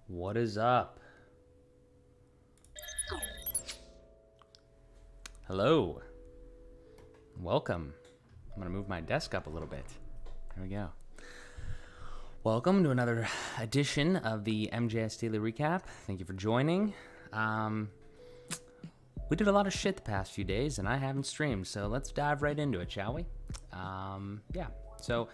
What is up? Hello. Welcome. I'm going to move my desk up a little bit. There we go. Welcome to another edition of the MJS Daily Recap. Thank you for joining. We did a lot of shit the past few days, and I haven't streamed, so let's dive right into it, shall we? So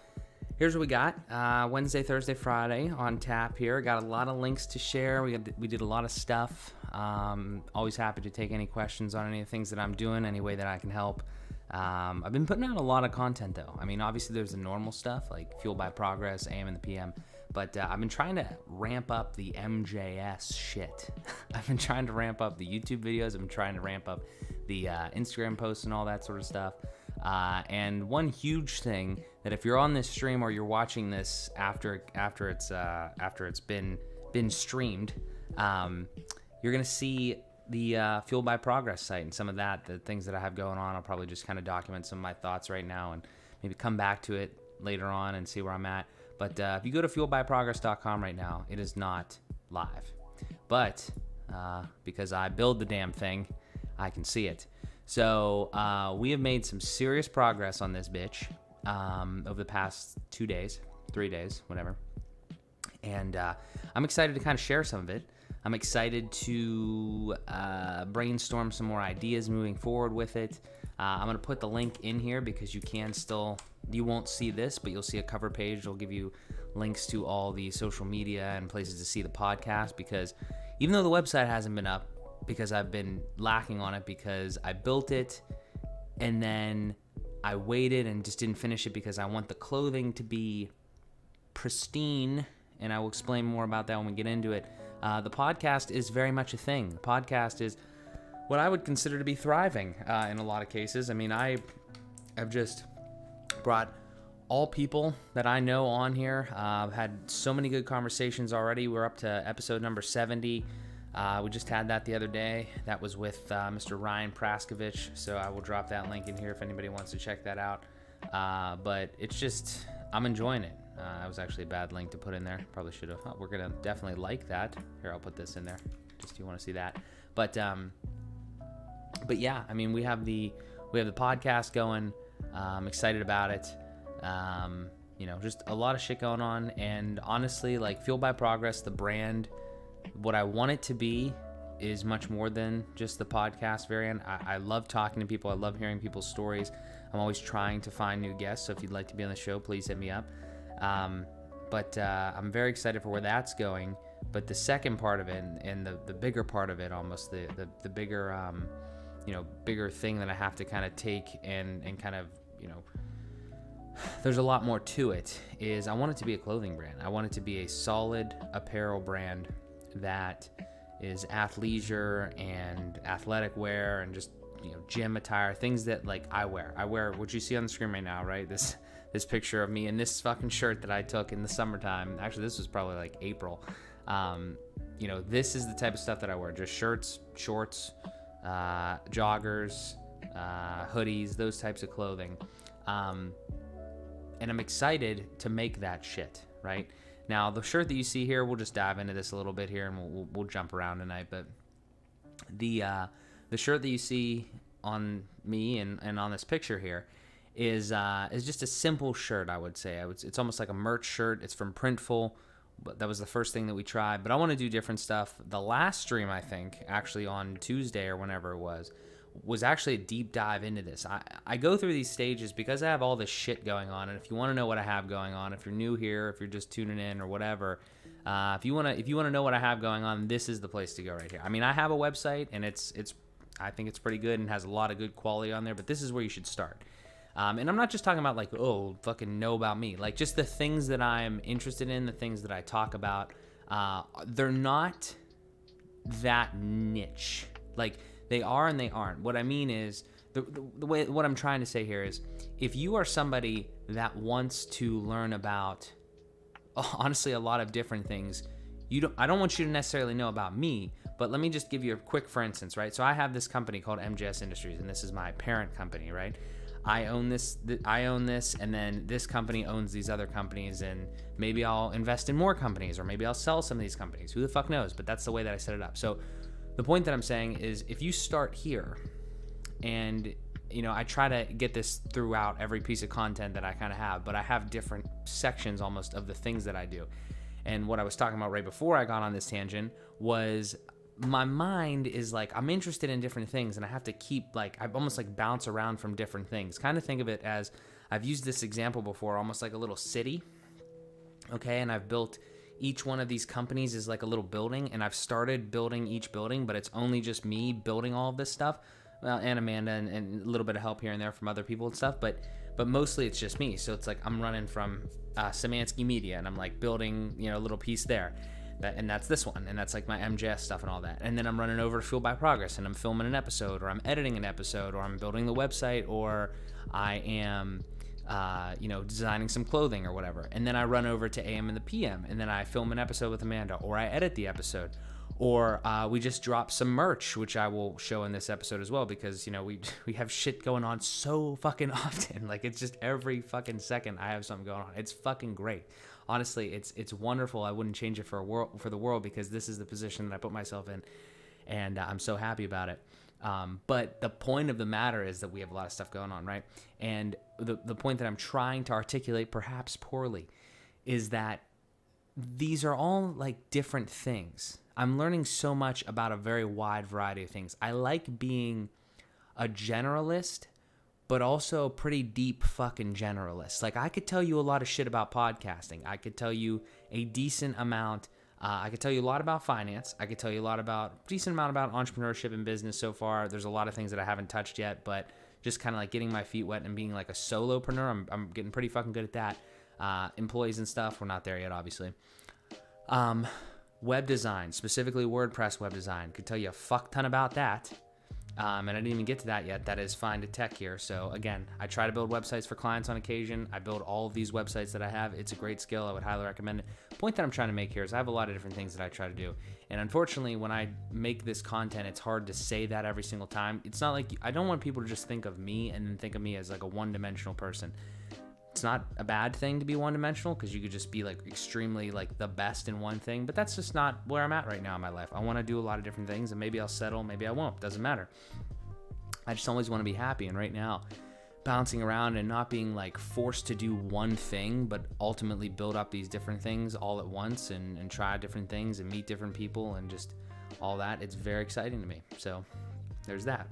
here's what we got. Wednesday, Thursday, Friday on tap here. Got a lot of links to share. We did a lot of stuff. Always happy to take any questions on any of the things that I'm doing, any way that I can help. I've been putting out a lot of content, though. I mean, obviously there's the normal stuff, like Fueled by Progress, AM and the PM. But I've been trying to ramp up the MJS shit. I've been trying to ramp up the YouTube videos. I've been trying to ramp up the Instagram posts and all that sort of stuff. And one huge thing that if you're on this stream or you're watching this after it's been streamed, you're gonna see the Fueled by Progress site and some of the things that I have going on. I'll probably just kind of document some of my thoughts right now and maybe come back to it later on and see where I'm at. But if you go to fueledbyprogress.com right now, it is not live. But because I build the damn thing, I can see it. So we have made some serious progress on this bitch over the past 2 days, 3 days, whatever. And I'm excited to kind of share some of it. I'm excited to brainstorm some more ideas moving forward with it. I'm going to put the link in here because you won't see this, but you'll see a cover page. It'll give you links to all the social media and places to see the podcast, because even though the website hasn't been up, because I've been lacking on it, because I built it and then I waited and just didn't finish it because I want the clothing to be pristine, and I will explain more about that when we get into it. The podcast is very much a thing. The podcast is what I would consider to be thriving in a lot of cases. I mean, I have just brought all people that I know on here. I've had so many good conversations already. We're up to episode number 70. We just had that the other day. That was with Mr. Ryan Praskovich, so I will drop that link in here if anybody wants to check that out. But it's just, I'm enjoying it. That was actually a bad link to put in there. Probably should have. Oh, we're going to definitely like that. Here, I'll put this in there, just if you want to see that. But yeah, I mean, we have the podcast going. I'm excited about it. Just a lot of shit going on. And honestly, like Fueled by Progress, the brand, what I want it to be is much more than just the podcast variant. I love talking to people. I love hearing people's stories. I'm always trying to find new guests. So if you'd like to be on the show, please hit me up. But I'm very excited for where that's going. But the second part of it and the bigger part of it, almost the bigger, bigger thing that I have to kind of take and kind of, there's a lot more to it, is I want it to be a clothing brand. I want it to be a solid apparel brand that is athleisure and athletic wear and just, gym attire, things that like I wear. I wear what you see on the screen right now, right? This picture of me in this fucking shirt that I took in the summertime. Actually, this was probably like April. This is the type of stuff that I wear. Just shirts, shorts, joggers, hoodies, those types of clothing. And I'm excited to make that shit, right? Now, the shirt that you see here, we'll just dive into this a little bit here, and we'll jump around tonight. But the shirt that you see on me and on this picture here is just a simple shirt, I would say. It's almost like a merch shirt. It's from Printful. But that was the first thing that we tried. But I want to do different stuff. The last stream, I think, actually on Tuesday or whenever it was actually a deep dive into this. I go through these stages because I have all this shit going on, and if you want to know what I have going on, if you're new here, if you're just tuning in or whatever, if you want to know what I have going on, this is the place to go right here. I mean, I have a website, and I think it's pretty good and has a lot of good quality on there, but this is where you should start. And I'm not just talking about like, oh, fucking know about me. Like just the things that I'm interested in, the things that I talk about, they're not that niche. Like they are and they aren't. What I mean is, the way, what I'm trying to say here is, if you are somebody that wants to learn about, honestly, a lot of different things, I don't want you to necessarily know about me, but let me just give you a quick for instance, right? So I have this company called MJS Industries, and this is my parent company, right? I own this, and then this company owns these other companies, and maybe I'll invest in more companies, or maybe I'll sell some of these companies. Who the fuck knows? But that's the way that I set it up. So the point that I'm saying is, if you start here, and I try to get this throughout every piece of content that I kind of have, but I have different sections almost of the things that I do. And what I was talking about right before I got on this tangent was, my mind is like, I'm interested in different things, and I have to keep I almost bounce around from different things. Kind of think of it as, I've used this example before, almost like a little city. Okay. And I've built each one of these companies is like a little building, and I've started building each building, but it's only just me building all of this stuff. Well, and Amanda and a little bit of help here and there from other people and stuff, but mostly it's just me. So it's like, I'm running from Samansky Media, and I'm like building, a little piece there. And that's this one, and that's like my MJS stuff and all that. And then I'm running over to Fueled by Progress, and I'm filming an episode, or I'm editing an episode, or I'm building the website, or I am, designing some clothing or whatever. And then I run over to AM and the PM, and then I film an episode with Amanda, or I edit the episode, or we just drop some merch, which I will show in this episode as well, because we have shit going on so fucking often. Like, it's just every fucking second I have something going on. It's fucking great. Honestly, it's wonderful. I wouldn't change it for the world, because this is the position that I put myself in, and I'm so happy about it. But the point of the matter is that we have a lot of stuff going on, right? And the point that I'm trying to articulate, perhaps poorly, is that these are all like different things. I'm learning so much about a very wide variety of things. I like being a generalist, but also a pretty deep fucking generalist. Like, I could tell you a lot of shit about podcasting. I could tell you a decent amount. I could tell you a lot about finance. I could tell you decent amount about entrepreneurship and business so far. There's a lot of things that I haven't touched yet, but just kind of like getting my feet wet and being like a solopreneur. I'm getting pretty fucking good at that. Employees and stuff, we're not there yet, obviously. Web design, specifically WordPress web design. Could tell you a fuck ton about that. And I didn't even get to that yet. That is fine to tech here. So again, I try to build websites for clients on occasion. I build all of these websites that I have. It's a great skill. I would highly recommend it. The point that I'm trying to make here is, I have a lot of different things that I try to do. And unfortunately, when I make this content, it's hard to say that every single time. It's not like, I don't want people to just think of me and then think of me as like a one-dimensional person. It's not a bad thing to be one-dimensional, because you could just be like extremely like the best in one thing, but that's just not where I'm at right now in my life. I want to do a lot of different things, and maybe I'll settle, maybe I won't. Doesn't matter. I just always want to be happy, and right now, bouncing around and not being like forced to do one thing, but ultimately build up these different things all at once, and try different things and meet different people and just all that. It's very exciting to me. So there's that.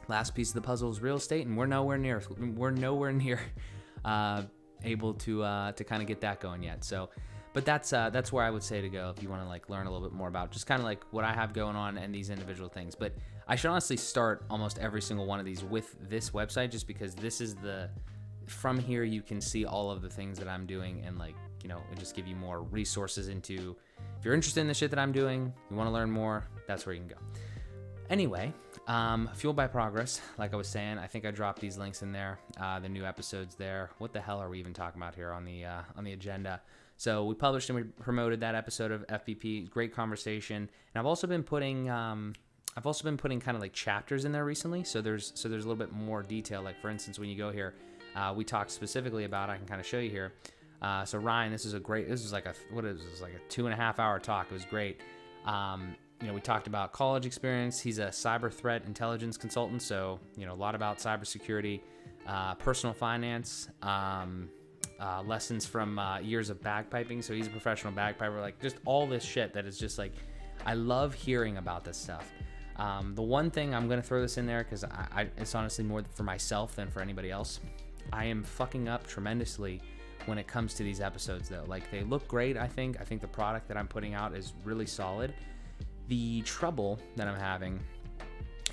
Last piece of the puzzle is real estate, and we're nowhere near able to kind of get that going yet. So, but that's where I would say to go if you want to like learn a little bit more about just kind of like what I have going on and these individual things. But I should honestly start almost every single one of these with this website, just because this is from here you can see all of the things that I'm doing, and like, it just give you more resources into, if you're interested in the shit that I'm doing, you want to learn more, that's where you can go. Anyway, Fueled by Progress, like I was saying, I think I dropped these links in there, the new episodes there. What the hell are we even talking about here on the agenda? So we published and we promoted that episode of FBP. Great conversation, and I've also been putting kind of like chapters in there recently. So there's a little bit more detail. Like, for instance, when you go here, we talked specifically about, I can kind of show you here. So Ryan, this was like a 2.5 hour talk. It was great. We talked about college experience. He's a cyber threat intelligence consultant, so a lot about cybersecurity, personal finance, lessons from years of bagpiping. So he's a professional bagpiper. Like, just all this shit that is just like, I love hearing about this stuff. The one thing, I'm gonna throw this in there because it's honestly more for myself than for anybody else. I am fucking up tremendously when it comes to these episodes, though. Like, they look great. I think the product that I'm putting out is really solid. The trouble that I'm having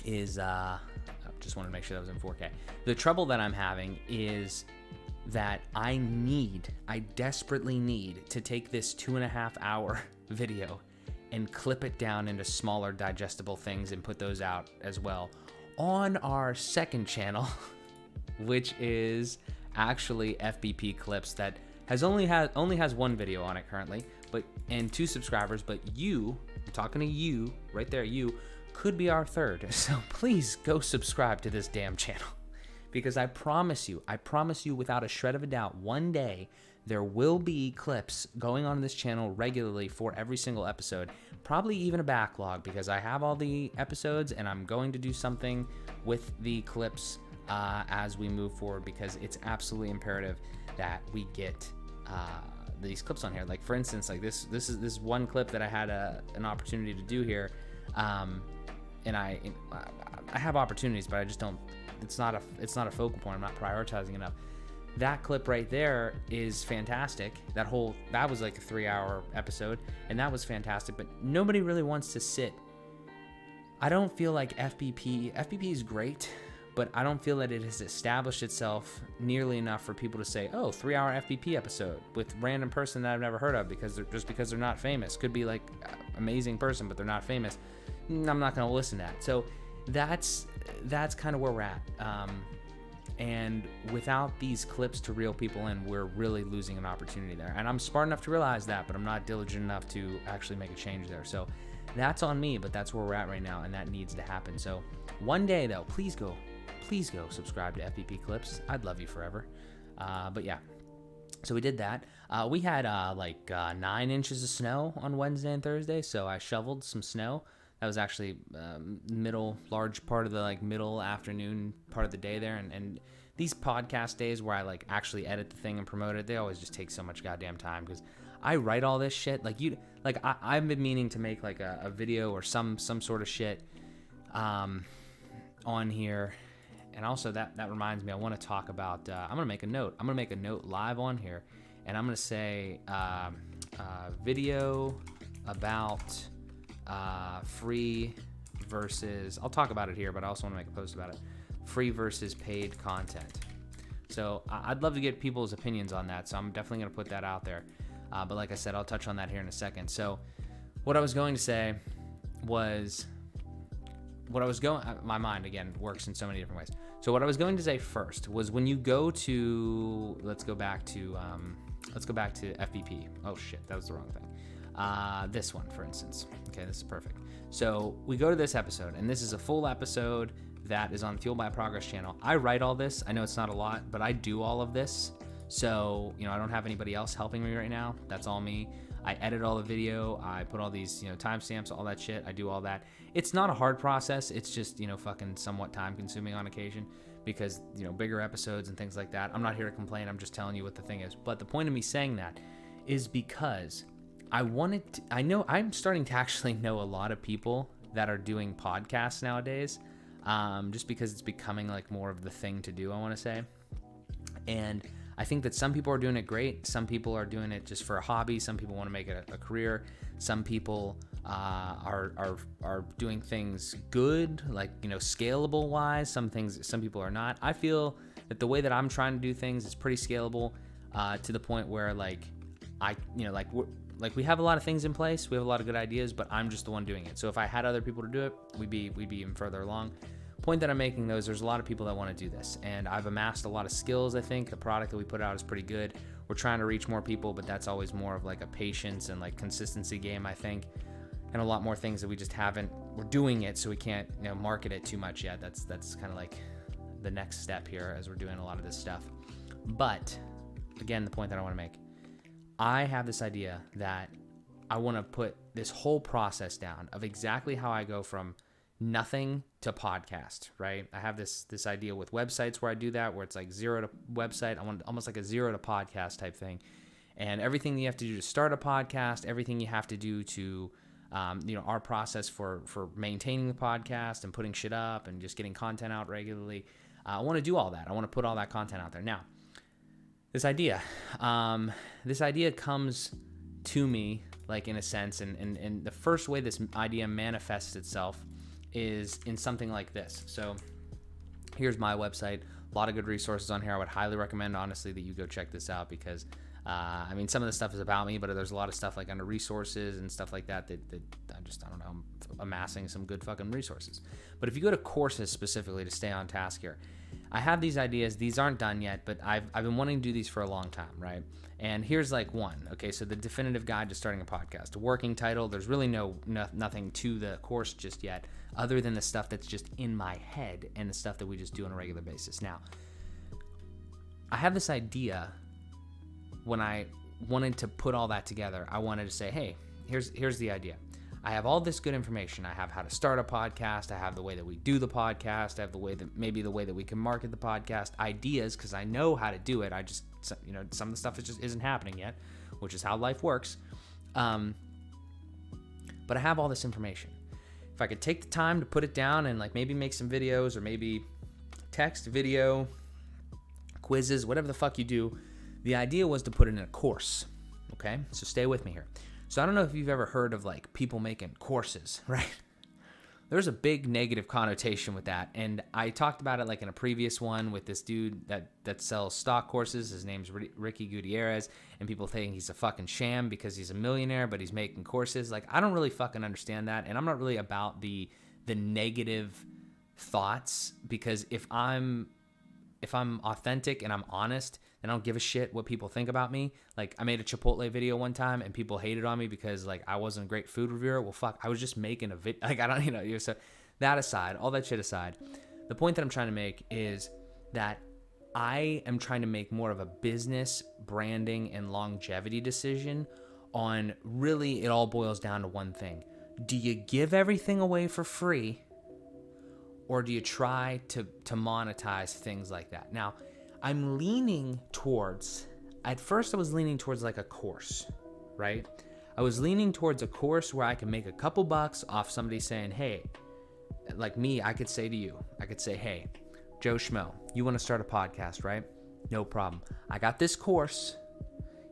is, I just wanted to make sure that was in 4K. The trouble that I'm having is that I desperately need to take this 2.5 hour video and clip it down into smaller digestible things and put those out as well on our second channel, which is actually FBP Clips, that only has one video on it currently, and 2 subscribers, but I'm talking to you right there, you could be our third. So please go subscribe to this damn channel, because I promise you without a shred of a doubt, one day there will be clips going on this channel regularly for every single episode, probably even a backlog, because I have all the episodes and I'm going to do something with the clips as we move forward, because it's absolutely imperative that we get these clips on here. Like for instance, like this is one clip that I had an opportunity to do here, and I have opportunities, but I just don't. It's not a focal point. I'm not prioritizing enough. That clip right there is fantastic. That was like a 3-hour episode, and that was fantastic. But nobody really wants to sit. I don't feel like FBP is great, but I don't feel that it has established itself nearly enough for people to say, oh, 3-hour FBP episode with random person that I've never heard of, because they're not famous. Could be like amazing person, but they're not famous. I'm not going to listen to that. So that's kind of where we're at. And without these clips to reel people in, we're really losing an opportunity there. And I'm smart enough to realize that, but I'm not diligent enough to actually make a change there. So that's on me, but that's where we're at right now, and that needs to happen. So one day, though, please go subscribe to FPP Clips. I'd love you forever. But yeah, so we did that. We had 9 inches of snow on Wednesday and Thursday, so I shoveled some snow. That was actually large part of the middle afternoon part of the day there. And these podcast days where I actually edit the thing and promote it, they always just take so much goddamn time, because I write all this shit. I've been meaning to make a video or some sort of shit on here. And also that reminds me, I want to talk about, I'm going to make a note. I'm going to make a note live on here, and I'm going to say video about free versus, I'll talk about it here, but I also want to make a post about it, free versus paid content. So I'd love to get people's opinions on that, so I'm definitely going to put that out there. But like I said, I'll touch on that here in a second. So what I was going to say was, my mind again works in so many different ways. So what I was going to say first was, when you go to, let's go back to FBP. Oh shit, that was the wrong thing. This one, for instance. Okay, this is perfect. So we go to this episode, and this is a full episode that is on Fuel by Progress channel. I write all this. I know it's not a lot, but I do all of this. So, I don't have anybody else helping me right now. That's all me. I edit all the video. I put all these, timestamps, all that shit. I do all that. It's not a hard process. It's just, fucking somewhat time consuming on occasion, because, bigger episodes and things like that. I'm not here to complain. I'm just telling you what the thing is. But the point of me saying that is because I'm starting to actually know a lot of people that are doing podcasts nowadays, just because it's becoming more of the thing to do, I want to say. And I think that some people are doing it great. Some people are doing it just for a hobby. Some people want to make it a career. Some people are doing things good, scalable wise. Some people are not. I feel that the way that I'm trying to do things is pretty scalable, to the point where we have a lot of things in place. We have a lot of good ideas, but I'm just the one doing it. So if I had other people to do it, we'd be even further along. Point that I'm making, though, is there's a lot of people that want to do this, and I've amassed a lot of skills. I think the product that we put out is pretty good. We're trying to reach more people, but that's always more of a patience and consistency game, I think, and a lot more things that we just haven't. We're doing it, so we can't market it too much yet. That's kind of the next step here as we're doing a lot of this stuff. But again, the point that I want to make, I have this idea that I want to put this whole process down of exactly how I go from nothing to podcast, right? I have this idea with websites where I do that, where it's zero to website. I want almost a zero to podcast type thing. And everything you have to do to start a podcast, everything you have to do to, our process for maintaining the podcast and putting shit up and just getting content out regularly. I want to do all that. I want to put all that content out there. Now, this idea comes to me, in a sense, and the first way this idea manifests itself is in something like this. So here's my website, a lot of good resources on here. I would highly recommend, honestly, that you go check this out, because I mean, some of the stuff is about me, but there's a lot of stuff like under resources and stuff like that I don't know, I'm amassing some good fucking resources. But if you go to courses specifically to stay on task here, I have these ideas. These aren't done yet, but I've been wanting to do these for a long time, right? And here's like one. Okay, so the definitive guide to starting a podcast, a working title. There's really nothing to the course just yet, other than the stuff that's just in my head and the stuff that we just do on a regular basis. Now, I have this idea. When I wanted to put all that together, I wanted to say, hey, here's the idea. I have all this good information. I have how to start a podcast. I have the way that we do the podcast. I have the way that we can market the podcast, ideas, because I know how to do it. I just, some of the stuff just isn't happening yet, which is how life works. But I have all this information. If I could take the time to put it down and like maybe make some videos or maybe text, video, quizzes, whatever the fuck you do, the idea was to put it in a course. Okay, so stay with me here. So I don't know if you've ever heard of like people making courses, right? There's a big negative connotation with that. And I talked about it like in a previous one with this dude that sells stock courses. His name's Ricky Gutierrez. And people think he's a fucking sham because he's a millionaire, but he's making courses. Like, I don't really fucking understand that. And I'm not really about the negative thoughts, because if I'm authentic and I'm honest, and I don't give a shit what people think about me. Like, I made a Chipotle video one time and people hated on me because like I wasn't a great food reviewer. Well, fuck, I was just making a video. Like, I don't, so that aside, all that shit aside, the point that I'm trying to make is that I am trying to make more of a business branding and longevity decision on, really, it all boils down to one thing. Do you give everything away for free, or do you try to monetize things like that? Now, I'm leaning towards, at first I was leaning towards like a course, right? I was leaning towards a course where I can make a couple bucks off somebody saying, hey, like me, I could say to you, hey, Joe Schmo, you want to start a podcast, right? No problem. I got this course.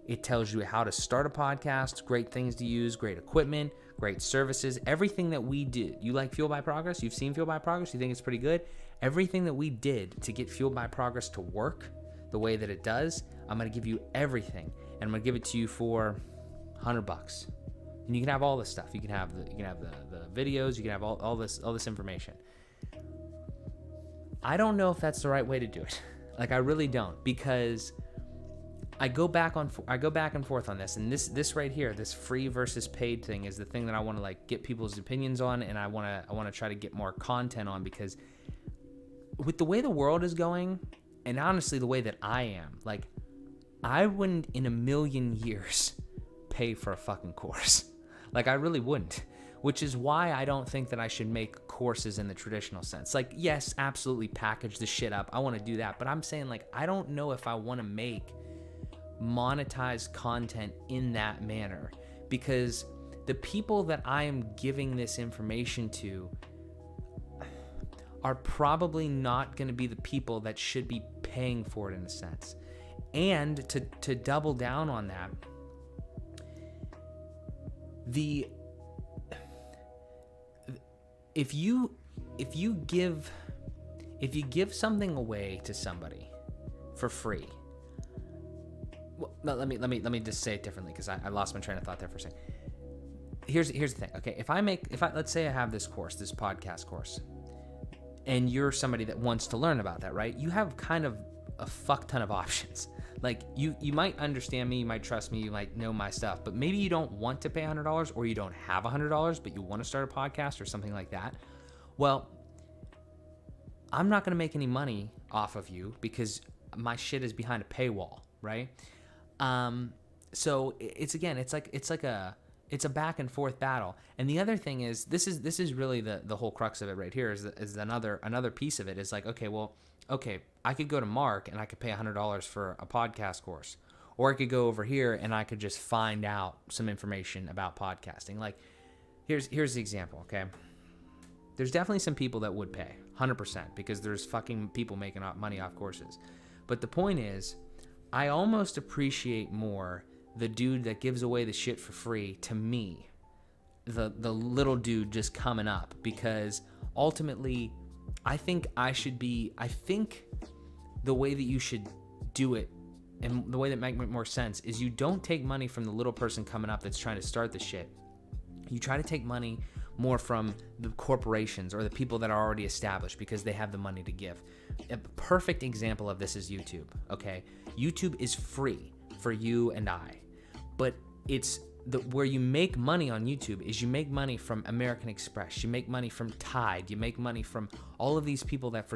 It tells you how to start a podcast, great things to use, great equipment, great services, everything that we did. You like Fueled by Progress? You've seen Fueled by Progress? You think it's pretty good? Everything that we did to get Fueled by Progress to work the way that it does, I'm going to give you everything, and I'm going to give it to you for $100. And you can have all this stuff. You can have the videos, you can have all this information. I don't know if that's the right way to do it. Like, I really don't, because I go back and forth on this, and this right here, this free versus paid thing, is the thing that I want to like get people's opinions on, and I want to try to get more content on, because with the way the world is going, and honestly the way that I am, like, I wouldn't in a million years pay for a fucking course. Like, I really wouldn't, which is why I don't think that I should make courses in the traditional sense. Like, yes, absolutely package the shit up. I want to do that, but I'm saying, like, I don't know if I want to make monetize content in that manner, because the people that I am giving this information to are probably not going to be the people that should be paying for it in a sense. And to double down on that, if you give something away to somebody for free, well, no, let me just say it differently, because I lost my train of thought there for a second. Here's the thing. Okay, if I let's say I have this course, this podcast course, and you're somebody that wants to learn about that, right? You have kind of a fuck ton of options. Like, you might understand me, you might trust me, you might know my stuff, but maybe you don't want to pay $100, or you don't have $100, but you want to start a podcast or something like that. Well, I'm not going to make any money off of you because my shit is behind a paywall, right? So it's a back and forth battle. And the other thing is, this is really the whole crux of it right here, is another piece of it is like, okay, I could go to Mark and I could pay $100 for a podcast course, or I could go over here and I could just find out some information about podcasting. Like, here's the example, okay? There's definitely some people that would pay 100%, because there's fucking people making money off courses. But the point is, I almost appreciate more the dude that gives away the shit for free to me, the little dude just coming up, because ultimately I think the way that you should do it and the way that might make more sense is you don't take money from the little person coming up that's trying to start the shit. You try to take money more from the corporations or the people that are already established because they have the money to give. A perfect example of this is YouTube, okay? YouTube is free for you and I, but it's where you make money on YouTube is you make money from American Express, you make money from Tide, you make money from all of these people that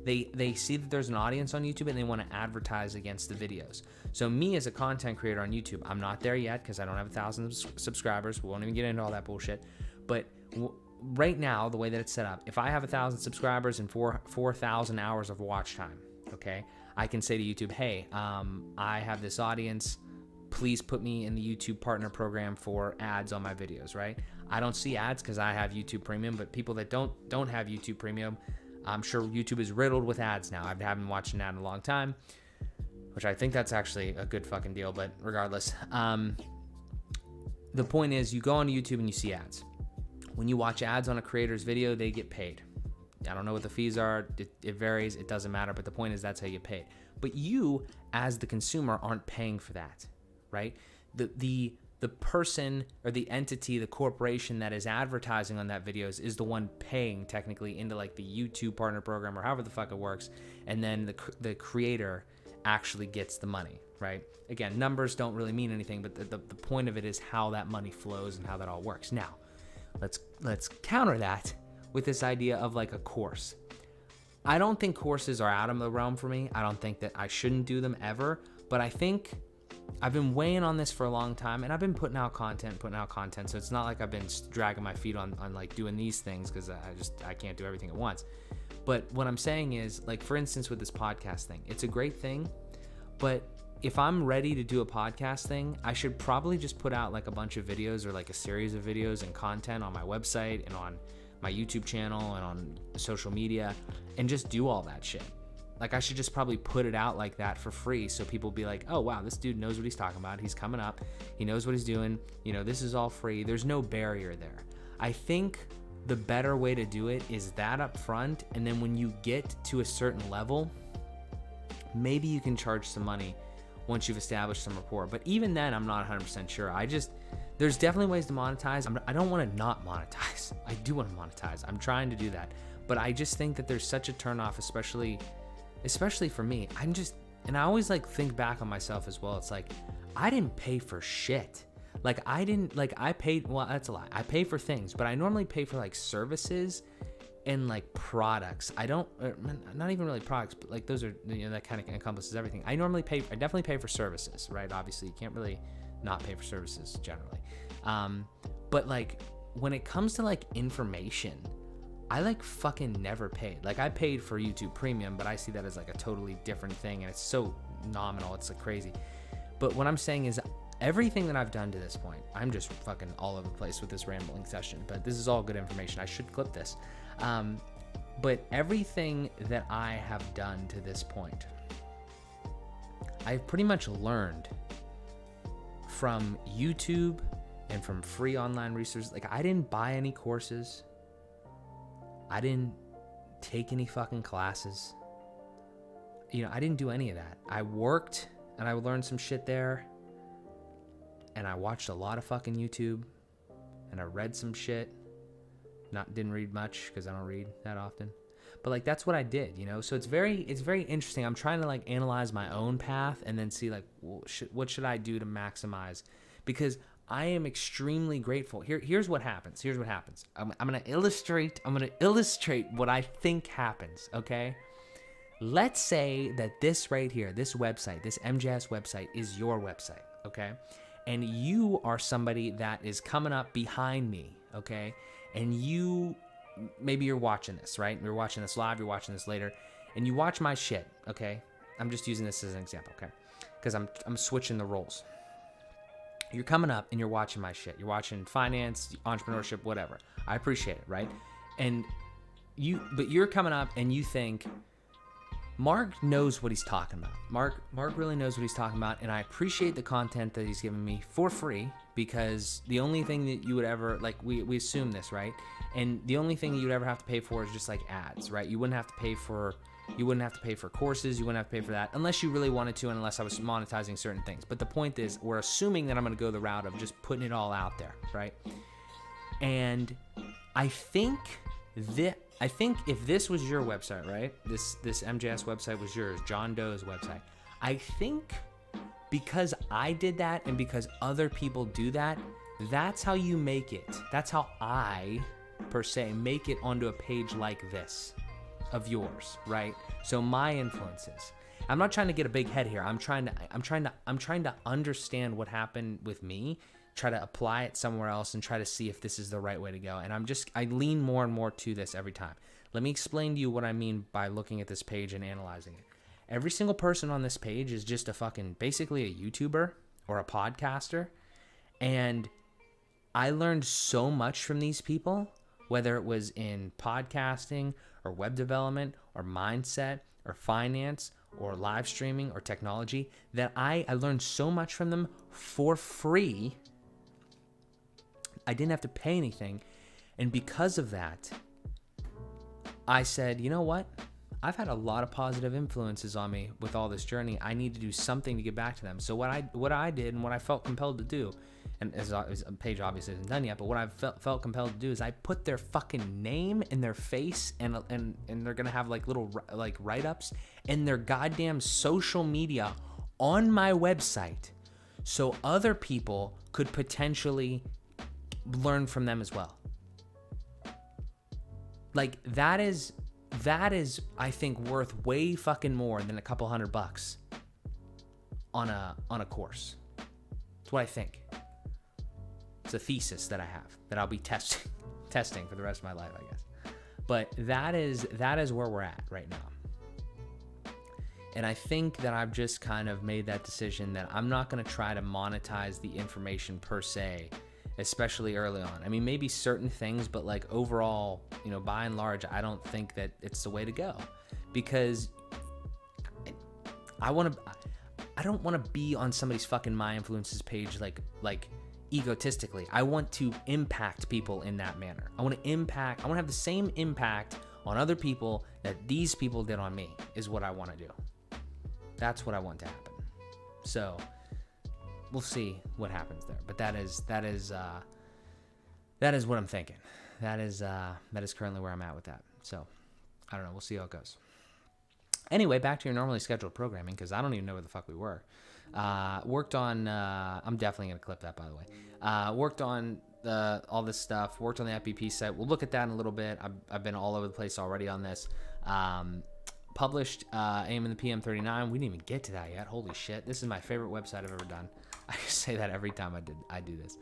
they see that there's an audience on YouTube and they want to advertise against the videos. So me as a content creator on YouTube, I'm not there yet because I don't have 1,000 subscribers. We won't even get into all that bullshit. But right now, the way that it's set up, if I have 1,000 subscribers and 4,000 hours of watch time, okay, I can say to YouTube, hey, I have this audience. Please put me in the YouTube partner program for ads on my videos, right? I don't see ads because I have YouTube Premium, but people that don't have YouTube Premium, I'm sure YouTube is riddled with ads now. I haven't watched an ad in a long time, which I think that's actually a good fucking deal, but regardless. The point is you go onto YouTube and you see ads. When you watch ads on a creator's video, they get paid. I don't know what the fees are. It varies. It doesn't matter. But the point is that's how you get paid. But you, as the consumer, aren't paying for that, right? The person or the entity, the corporation that is advertising on that videos is the one paying technically into like the YouTube partner program or however the fuck it works. And then the creator actually gets the money, right? Again, numbers don't really mean anything, but the point of it is how that money flows and how that all works. Now, let's counter that with this idea of like a course. I don't think courses are out of the realm for me. I don't think that I shouldn't do them ever, but I think I've been weighing on this for a long time and I've been putting out content. So it's not like I've been dragging my feet on like doing these things because I can't do everything at once. But what I'm saying is, like, for instance, with this podcast thing, it's a great thing, but if I'm ready to do a podcast thing, I should probably just put out like a bunch of videos or like a series of videos and content on my website and on my YouTube channel and on social media and just do all that shit. Like I should just probably put it out like that for free so people be like, oh wow, this dude knows what he's talking about. He's coming up. He knows what he's doing. You know, this is all free. There's no barrier there. I think the better way to do it is that up front, and then when you get to a certain level, maybe you can charge some money once you've established some rapport. But even then, I'm not 100% sure. There's definitely ways to monetize. I don't want to not monetize. I do want to monetize. I'm trying to do that. But I just think that there's such a turnoff, especially for me. And I always like think back on myself as well. It's like, I didn't pay for shit. I paid, well, that's a lie. I pay for things, but I normally pay for like services and like products. Not even really products, but like those are, that kind of encompasses everything. I definitely pay for services, right? Obviously you can't really not pay for services generally. But like when it comes to like information, I like fucking never paid. Like I paid for YouTube Premium, but I see that as like a totally different thing and it's so nominal. It's like crazy. But what I'm saying is everything that I've done to this point, I'm just fucking all over the place with this rambling session, but this is all good information. I should clip this. But everything that I have done to this point, I've pretty much learned from YouTube and from free online resources. Like I didn't buy any courses. I didn't take any fucking classes. I didn't do any of that. I worked and I learned some shit there. And I watched a lot of fucking YouTube and I read some shit. Didn't read much because I don't read that often. But like that's what I did, So it's very interesting. I'm trying to like analyze my own path and then see like what should I do to maximize, because I am extremely grateful. Here's what happens. I'm gonna illustrate what I think happens. Okay. Let's say that this right here, this website, this MJS website is your website. Okay. And you are somebody that is coming up behind me. Okay. And maybe you're watching this, right? You're watching this live, you're watching this later, and you watch my shit, okay? I'm just using this as an example, okay? Because I'm switching the roles. You're coming up and you're watching my shit. You're watching finance, entrepreneurship, whatever. I appreciate it, right? But you're coming up and you think, Mark knows what he's talking about. Mark really knows what he's talking about, and I appreciate the content that he's giving me for free, because the only thing that you would ever, like, we assume this, right? And the only thing that you would ever have to pay for is just like ads, right? You wouldn't have to pay for You wouldn't have to pay for courses. You wouldn't have to pay for that unless you really wanted to and unless I was monetizing certain things. But the point is, we're assuming that I'm going to go the route of just putting it all out there, right? And I think if this was your website, right? This MJS website was yours, John Doe's website. I think because I did that and because other people do that, that's how you make it. That's how I, per se, make it onto a page like this of yours, right? So my influences. I'm not trying to get a big head here. I'm trying to understand what happened with me, try to apply it somewhere else and try to see if this is the right way to go. And I lean more and more to this every time. Let me explain to you what I mean by looking at this page and analyzing it. Every single person on this page is just basically a YouTuber or a podcaster. And I learned so much from these people, whether it was in podcasting or web development or mindset or finance or live streaming or technology, that I learned so much from them for free. I didn't have to pay anything. And because of that, I said, you know what? I've had a lot of positive influences on me with all this journey. I need to do something to give back to them. So what I did and what I felt compelled to do, and as a page obviously isn't done yet, but what I felt compelled to do is I put their fucking name and their face and they're gonna have like little like write-ups and their goddamn social media on my website, so other people could potentially learn from them as well. Like that is I think worth way fucking more than a couple $100 on a course. That's what I think. It's a thesis that I have that I'll be testing for the rest of my life, I guess. But that is where we're at right now. And I think that I've just kind of made that decision that I'm not going to try to monetize the information per se, especially early on. I mean, maybe certain things, but like overall, by and large, I don't think that it's the way to go, because I don't want to be on somebody's fucking My Influences page like egotistically. I want to impact people in that manner. I want to have the same impact on other people that these people did on me is what I want to do. That's what I want to happen. So we'll see what happens there. But that is what I'm thinking. That is currently where I'm at with that. So I don't know. We'll see how it goes. Anyway, back to your normally scheduled programming, because I don't even know where the fuck we were. Worked on, I'm definitely going to clip that, by the way. Worked on all this stuff, worked on the FBP site. We'll look at that in a little bit. I've been all over the place already on this. Published AM and the PM 39. We didn't even get to that yet. Holy shit. This is my favorite website I've ever done. I say that every time I do this.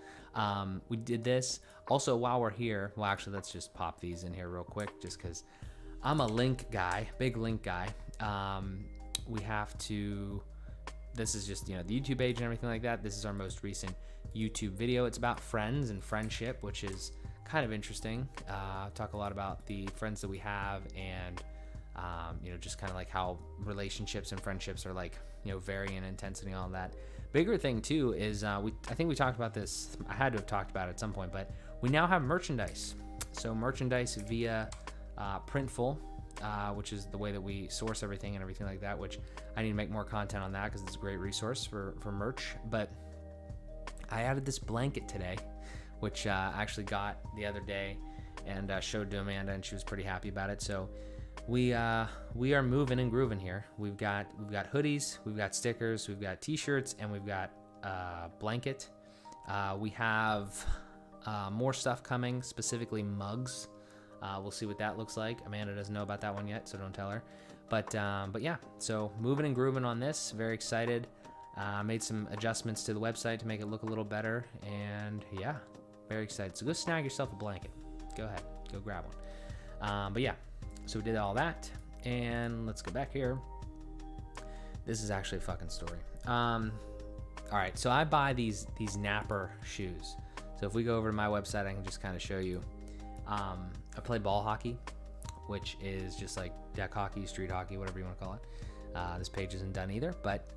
We did this. Also, while we're here, well, actually, let's just pop these in here real quick, just because I'm a link guy, big link guy. We have to, this is just, the YouTube page and everything like that. This is our most recent YouTube video. It's about friends and friendship, which is kind of interesting. Talk a lot about the friends that we have and, just kind of like how relationships and friendships are like, vary in intensity and all that. Bigger thing too is I think we talked about this. I had to have talked about it at some point, but we now have merchandise. So merchandise via Printful, which is the way that we source everything and everything like that, which I need to make more content on that because it's a great resource for merch. But I added this blanket today, which I actually got the other day and showed to Amanda, and she was pretty happy about it. So we are moving and grooving here. We've got hoodies, we've got stickers, we've got t-shirts, and we've got blanket. We have more stuff coming, specifically mugs. We'll see what that looks like. Amanda doesn't know about that one yet, so don't tell her. But yeah, so moving and grooving on this. Very excited. Made some adjustments to the website to make it look a little better, and yeah, very excited. So go snag yourself a blanket. Go ahead, go grab one. But yeah. So we did all that, and let's go back here. This is actually a fucking story. All right, so I buy these Napper shoes. So if we go over to my website, I can just kind of show you. I play ball hockey, which is just like deck hockey, street hockey, whatever you want to call it. This page isn't done either, but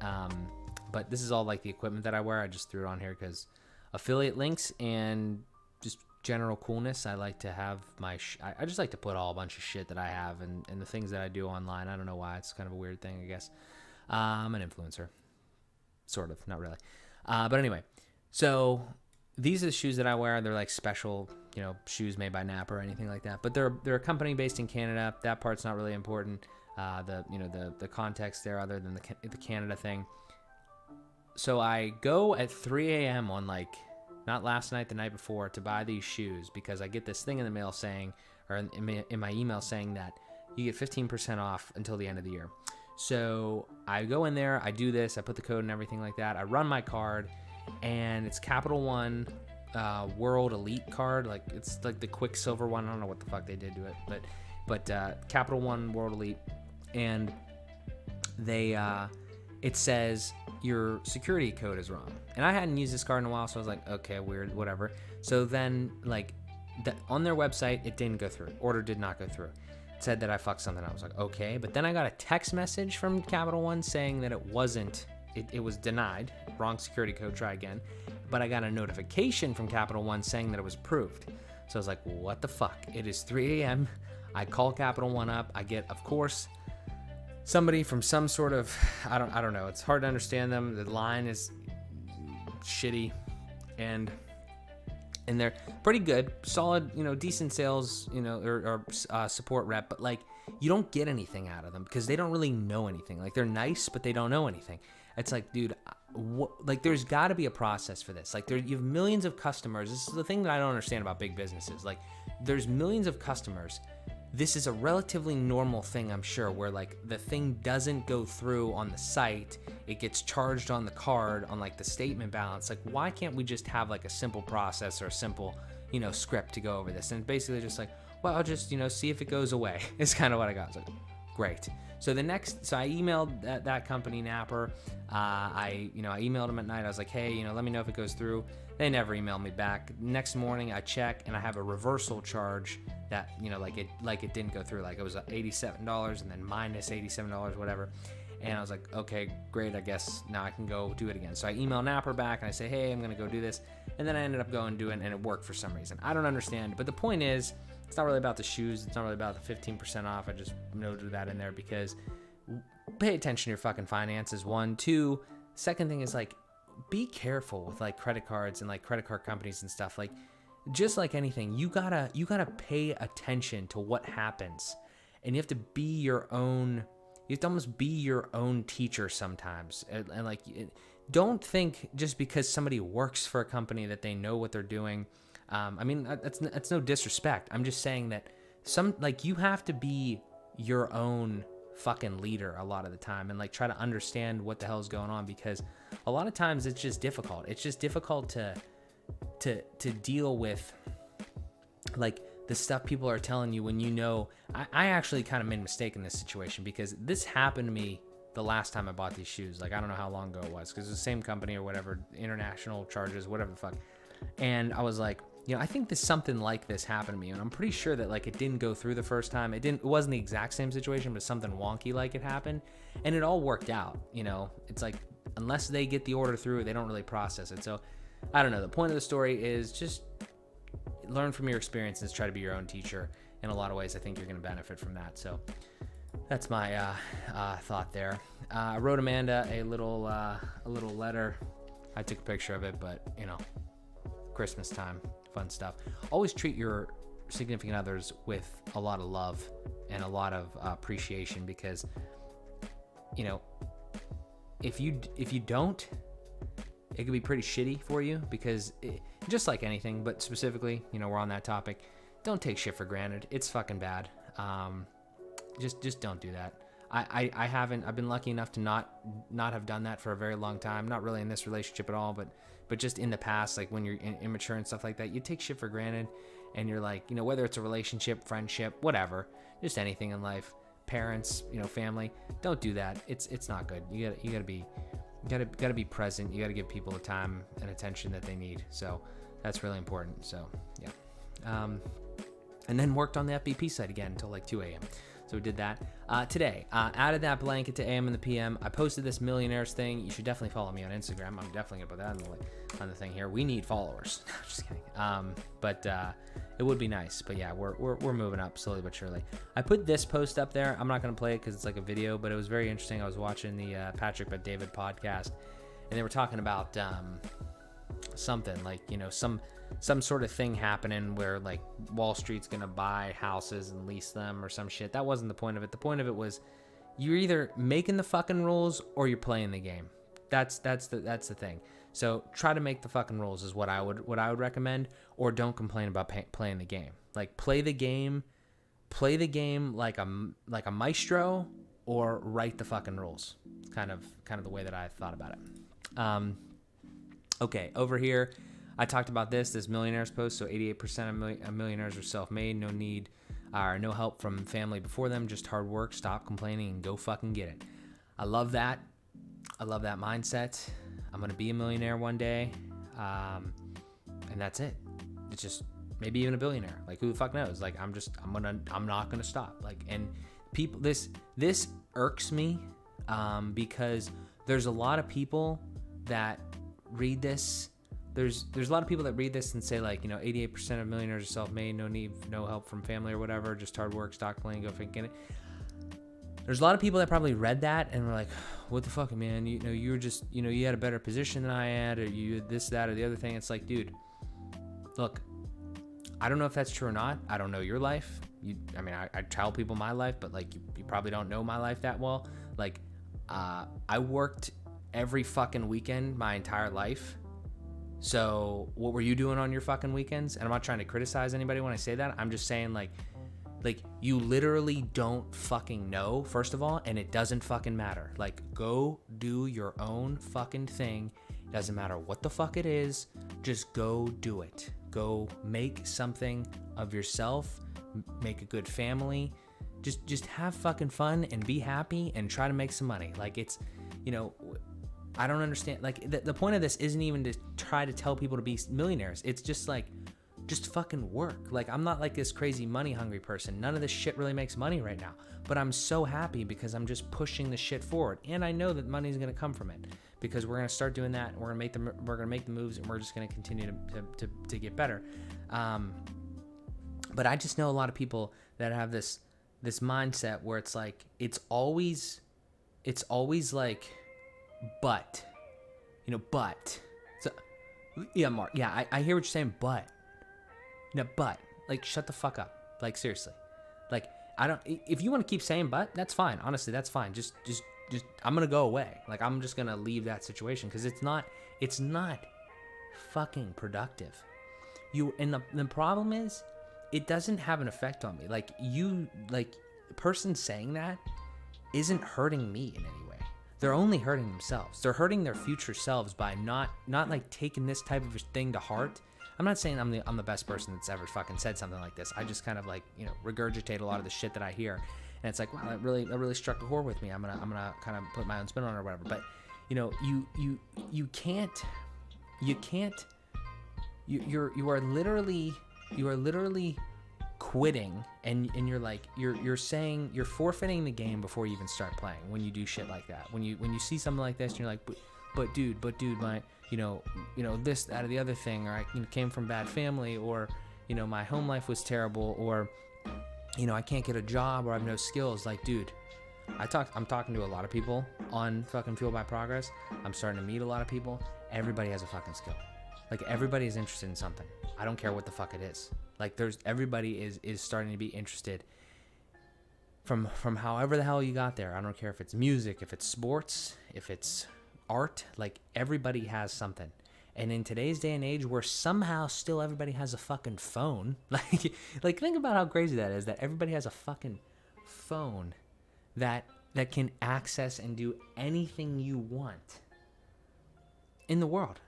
this is all like the equipment that I wear. I just threw it on here because affiliate links and just general coolness, I like to have my I just like to put all a bunch of shit that I have and the things that I do online. I don't know why. It's kind of a weird thing, I guess. I'm an influencer. Sort of, not really. But anyway, so these are the shoes that I wear. They're like special, shoes made by Napa or anything like that. But they're a company based in Canada. That part's not really important. The context there, other than the Canada thing. So I go at 3 a.m. on not last night, the night before, to buy these shoes because I get this thing in the mail saying, or in my email saying that you get 15% off until the end of the year. So I go in there, I do this, I put the code and everything like that. I run my card, and it's Capital One World Elite card. It's like the Quicksilver one. I don't know what the fuck they did to it, but Capital One World Elite, and it says your security code is wrong. And I hadn't used this card in a while, so I was like, okay, weird, whatever. So then on their website, it didn't go through. Order did not go through. It said that I fucked something up. I was like, okay. But then I got a text message from Capital One saying that it was denied. Wrong security code, try again. But I got a notification from Capital One saying that it was approved. So I was like, what the fuck? It is 3 a.m. I call Capital One up. I get, of course, somebody from some sort of, I don't know. It's hard to understand them. The line is shitty, and they're pretty good, solid, decent sales, or support rep, but you don't get anything out of them because they don't really know anything. They're nice, but they don't know anything. It's like, dude, there's got to be a process for this. You have millions of customers. This is the thing that I don't understand about big businesses. There's millions of customers. This is a relatively normal thing, I'm sure, where the thing doesn't go through on the site. It gets charged on the card on the statement balance. Why can't we just have a simple process or a simple, script to go over this? And basically just well, I'll just, see if it goes away. It's kind of what I got. It's great. So I emailed that company, Napper. I emailed them at night. I was like, hey, let me know if it goes through. They never emailed me back. Next morning, I check, and I have a reversal charge that, it didn't go through. It was $87 and then minus $87, whatever. And I was like, okay, great. I guess now I can go do it again. So I email Napper back, and I say, hey, I'm going to go do this. And then I ended up going doing it, and it worked for some reason. I don't understand. But the point is, it's not really about the shoes. It's not really about the 15% off. I just noted that in there because pay attention to your fucking finances, one. Two, second thing is be careful with credit cards and credit card companies and stuff. Just like anything, you gotta pay attention to what happens, and you have to be your own. You have to almost be your own teacher sometimes, and don't think just because somebody works for a company that they know what they're doing. That's no disrespect. I'm just saying that you have to be your own fucking leader a lot of the time, and try to understand what the hell is going on, because a lot of times it's just difficult. It's just difficult to deal with the stuff people are telling you when I actually kind of made a mistake in this situation, because this happened to me the last time I bought these shoes. I don't know how long ago it was, because it's the same company or whatever, international charges, whatever the fuck. And I was like, I think something like this happened to me, and I'm pretty sure that it didn't go through the first time. It wasn't the exact same situation, but something wonky it happened, and it all worked out. It's unless they get the order through, they don't really process it. So I don't know. The point of the story is just learn from your experiences, try to be your own teacher. In a lot of ways, I think you're going to benefit from that. So that's my thought there. I wrote Amanda a little letter. I took a picture of it, but Christmas time, fun stuff. Always treat your significant others with a lot of love and a lot of appreciation, because if you don't, it could be pretty shitty for you, because just like anything, but specifically, we're on that topic. Don't take shit for granted. It's fucking bad. Just don't do that. I've been lucky enough to not have done that for a very long time. Not really in this relationship at all, but just in the past, when you're immature and stuff like that, you take shit for granted, and you're whether it's a relationship, friendship, whatever, just anything in life, parents, family, don't do that. It's not good. You gotta be present. You gotta give people the time and attention that they need. So that's really important. So yeah. And then worked on the FBP site again until 2 a.m. So we did that today. Added that blanket to AM and the PM. I posted this Millionaires thing. You should definitely follow me on Instagram. I'm definitely gonna put that on the thing here. We need followers. Just kidding. But it would be nice. But yeah, we're moving up slowly but surely. I put this post up there. I'm not going to play it because it's like a video, but it was very interesting. I was watching the Patrick but David podcast, and they were talking about something like, you know, some sort of thing happening where like Wall Street's going to buy houses and lease them or some shit. That wasn't the point of it. The point of it was you're either making the fucking rules or you're playing the game. That's the thing. So try to make the fucking rules is what I would recommend, or don't complain about playing the game. Like play the game like a maestro, or write the fucking rules. It's kind of the way that I thought about it. Okay, over here, I talked about this Millionaires post. So 88% of millionaires are self-made, no help from family before them, just hard work, stop complaining, and go fucking get it. I love that. I love that mindset. I'm going to be a millionaire one day. And that's it. It's just maybe even a billionaire. Like, who the fuck knows? Like, I'm not going to stop. Like, and people, this irks me, because there's a lot of people that read this. There's a lot of people that read this and say, like, you know, 88% of millionaires are self-made, no help from family or whatever, just hard work, stock playing, go fucking it. There's a lot of people that probably read that and were like, what the fuck, man? You know, you were just, you know, you had a better position than I had, or you this, that, or the other thing. It's like, dude, look, I don't know if that's true or not. I don't know your life. I tell people my life, but like, you probably don't know my life that well. Like, I worked every fucking weekend my entire life. So what were you doing on your fucking weekends? And I'm not trying to criticize anybody when I say that. I'm just saying, like you literally don't fucking know, first of all, and it doesn't fucking matter. Like, go do your own fucking thing. It doesn't matter what the fuck it is. Just go do it. Go make something of yourself. Make a good family. Just have fucking fun and be happy and try to make some money. Like, it's, you know, I don't understand. Like, the point of this isn't even to try to tell people to be millionaires. It's just like, just fucking work. Like, I'm not like this crazy money hungry person. None of this shit really makes money right now, but I'm so happy because I'm just pushing the shit forward. And I know that money's going to come from it because we're going to start doing that. And we're going to make the moves, and we're just going to continue to get better. But I just know a lot of people that have this mindset where it's like, it's always like, but, you know, but, so, yeah, Mark, yeah, I hear what you're saying, but, no, but, like, shut the fuck up. Like, seriously. Like, if you want to keep saying but, that's fine. Honestly, that's fine. Just, I'm going to go away. Like, I'm just going to leave that situation because it's not fucking productive. And the problem is, it doesn't have an effect on me. Like, the person saying that isn't hurting me in any way. They're only hurting themselves. They're hurting their future selves by not like taking this type of thing to heart. I'm not saying I'm the best person that's ever fucking said something like this. I just kind of like, you know, regurgitate a lot of the shit that I hear, and it's like, wow, that really struck a chord with me. I'm gonna kind of put my own spin on it or whatever. But, you know, you are literally quitting, and you're like, you're saying you're forfeiting the game before you even start playing when you do shit like that. When you see something like this and you're like, but dude, my, you know, this, that, or the other thing, or I came from bad family, or, you know, my home life was terrible, or, you know, I can't get a job, or I have no skills. Like, dude, I'm talking to a lot of people on fucking Fueled by Progress. I'm starting to meet a lot of people. Everybody has a fucking skill. Like, everybody is interested in something. I don't care what the fuck it is. Like, everybody is starting to be interested from however the hell you got there. I don't care if it's music, if it's sports, if it's art. Like, everybody has something. And in today's day and age, where somehow still everybody has a fucking phone, like think about how crazy that is, that everybody has a fucking phone that can access and do anything you want in the world.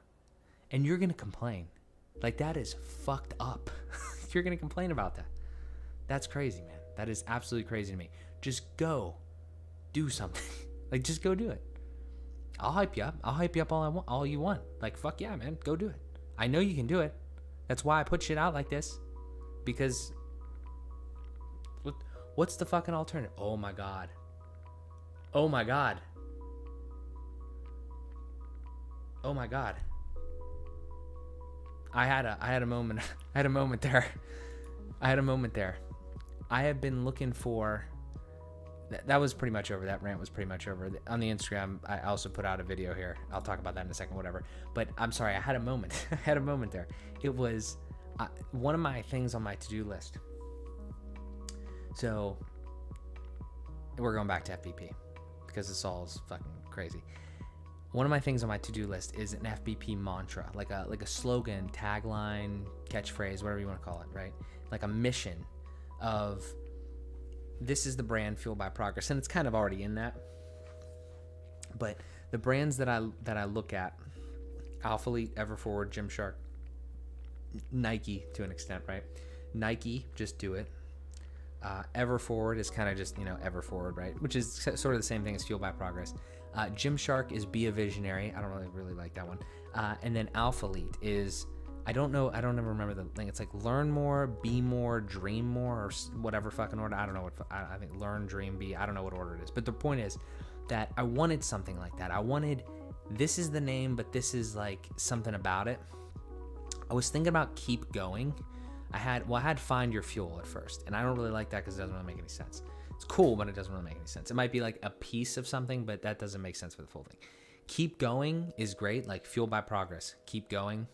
And you're going to complain. Like, that is fucked up. If you're going to complain about that, that's crazy, man. That is absolutely crazy to me. Just go do something. Like, just go do it. I'll hype you up. I'll hype you up all you want. Like, fuck yeah, man. Go do it. I know you can do it. That's why I put shit out like this. Because what's the fucking alternative? Oh my God. Oh my God. Oh my God. I had a moment. I had a moment there. I have been looking for. That was pretty much over. That rant was pretty much over. On the Instagram, I also put out a video here. I'll talk about that in a second, whatever. But I'm sorry, I had a moment. I had a moment there. It was one of my things on my to-do list. So we're going back to FBP because this all is fucking crazy. One of my things on my to-do list is an FBP mantra, like a slogan, tagline, catchphrase, whatever you want to call it, right? Like a mission of this is the brand fueled by progress, and it's kind of already in that. But the brands that I look at, Alphalete, Everforward, Gymshark, Nike to an extent, right? Nike, just do it. Everforward is kind of just, Everforward, right? Which is sort of the same thing as fueled by progress. Gymshark is be a visionary. I don't really like that one. And then Alphalete is, I don't ever remember the thing. It's like learn more, be more, dream more, or whatever fucking order. I don't know what, I think learn, dream, be. I don't know what order it is. But the point is that I wanted something like that. I wanted, this is the name, but this is like something about it. I was thinking about keep going. I had find your fuel at first. And I don't really like that because it doesn't really make any sense. It's cool, but it doesn't really make any sense. It might be like a piece of something, but that doesn't make sense for the full thing. Keep going is great, like fueled by progress. Keep going.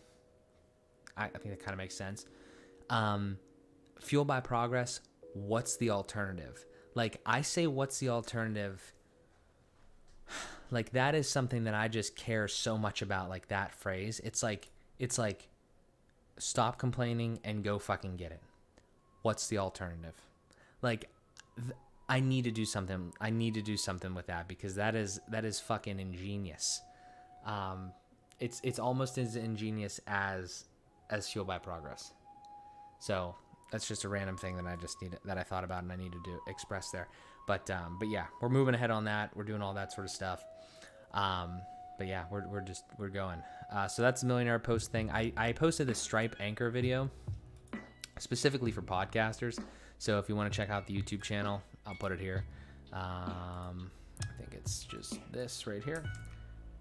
I think that kind of makes sense. Fueled by progress, what's the alternative? Like, I say what's the alternative? Like, that is something that I just care so much about, like that phrase. It's like stop complaining and go fucking get it. What's the alternative? Like, I need to do something. I need to do something with that because that is fucking ingenious. It's almost as ingenious as fueled by progress. So that's just a random thing that I thought about and I need to express there. But yeah, we're moving ahead on that. We're doing all that sort of stuff. But yeah, we're going. So that's the Millionaire Post thing. I posted this Stripe Anchor video specifically for podcasters. So if you want to check out the YouTube channel, I'll put it here. I think it's just this right here.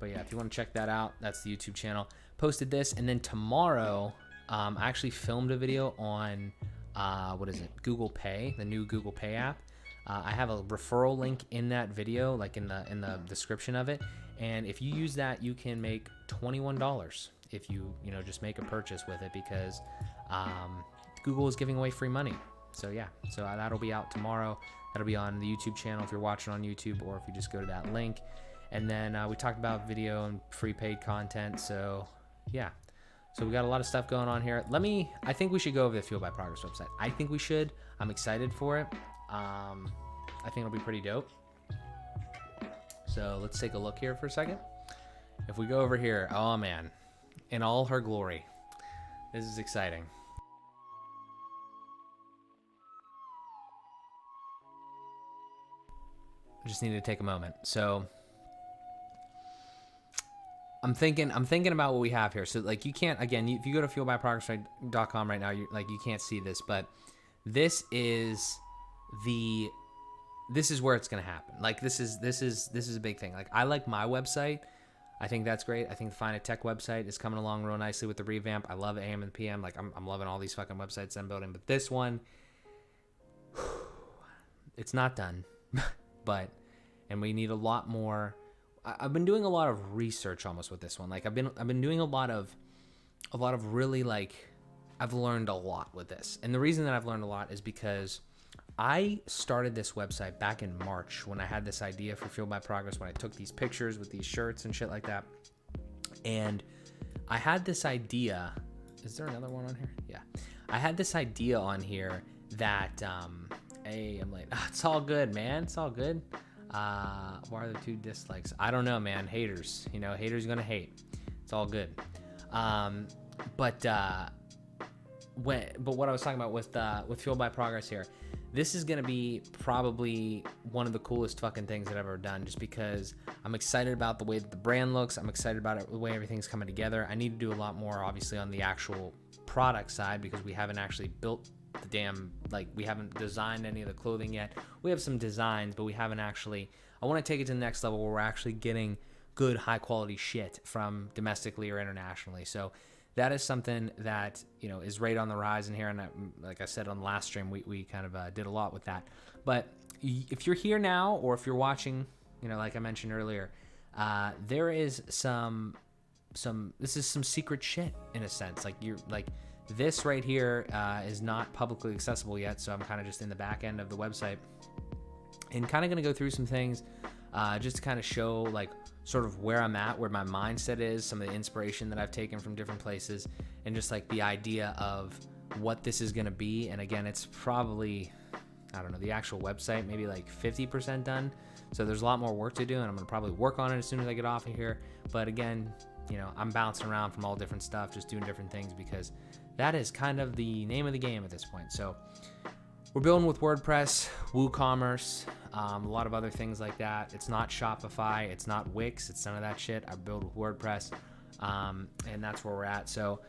But yeah, if you want to check that out, that's the YouTube channel. Posted this, and then tomorrow, I actually filmed a video on Google Pay, the new Google Pay app. I have a referral link in that video, like in the description of it. And if you use that, you can make $21 if you just make a purchase with it because Google is giving away free money. So yeah, so that'll be out tomorrow. That'll be on the YouTube channel if you're watching on YouTube, or if you just go to that link. And then we talked about video and free paid content. So yeah, so we got a lot of stuff going on here. I think we should go over the Fueled by Progress website. I think we should. I'm excited for it. I think it'll be pretty dope. So let's take a look here for a second. If we go over here, oh man, in all her glory, this is exciting. I just need to take a moment. So I'm thinking about what we have here. So like you can't, again, if you go to fuelbyprogress.com right now, you can't see this, but this is where it's going to happen. Like this is a big thing. Like I like my website. I think that's great. I think the Find a Tech website is coming along real nicely with the revamp. I love AM and PM. Like I'm loving all these fucking websites I'm building, but this one, it's not done. And we need a lot more. I've been doing a lot of research almost with this one. Like I've been doing a lot of really, like, I've learned a lot with this. And the reason that I've learned a lot is because I started this website back in March when I had this idea for Fueled by Progress, when I took these pictures with these shirts and shit like that. And I had this idea. Is there another one on here? Yeah. I had this idea on here that, hey, I'm like, it's all good, man. It's all good. Why are there 2 dislikes? I don't know, man. Haters. Haters gonna hate. It's all good. But what I was talking about with Fueled by Progress here, this is gonna be probably one of the coolest fucking things that I've ever done, just because I'm excited about the way that the brand looks. I'm excited about it, the way everything's coming together. I need to do a lot more, obviously, on the actual product side, because we haven't actually built the damn, like, we haven't designed any of the clothing yet. We have some designs, but we haven't actually. I want to take it to the next level where we're actually getting good, high quality shit from domestically or internationally. So that is something that, is right on the rise in here. And like I said on the last stream, we kind of did a lot with that. But if you're here now, or if you're watching, like I mentioned earlier, there is this is some secret shit in a sense. This right here is not publicly accessible yet. So I'm kind of just in the back end of the website and kind of going to go through some things just to kind of show sort of where I'm at, where my mindset is, some of the inspiration that I've taken from different places, and just the idea of what this is going to be. And again, it's probably, I don't know, the actual website, maybe 50% done. So there's a lot more work to do, and I'm going to probably work on it as soon as I get off of here. But again, I'm bouncing around from all different stuff, just doing different things, because that is kind of the name of the game at this point. So we're building with WordPress, WooCommerce, a lot of other things like that. It's not Shopify, it's not Wix, it's none of that shit. I build with WordPress, and that's where we're at. So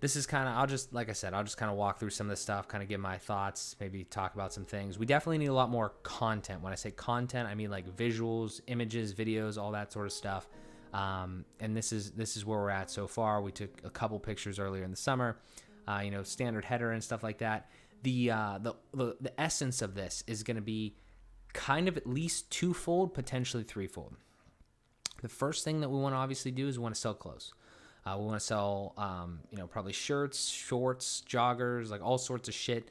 this is kind of, I'll just kind of walk through some of this stuff, kind of give my thoughts, maybe talk about some things. We definitely need a lot more content. When I say content, I mean visuals, images, videos, all that sort of stuff. And this is where we're at so far. We took a couple pictures earlier in the summer, standard header and stuff like that. The essence of this is going to be kind of at least twofold, potentially threefold. The first thing that we want to obviously do is we want to sell clothes. We want to sell, probably shirts, shorts, joggers, all sorts of shit,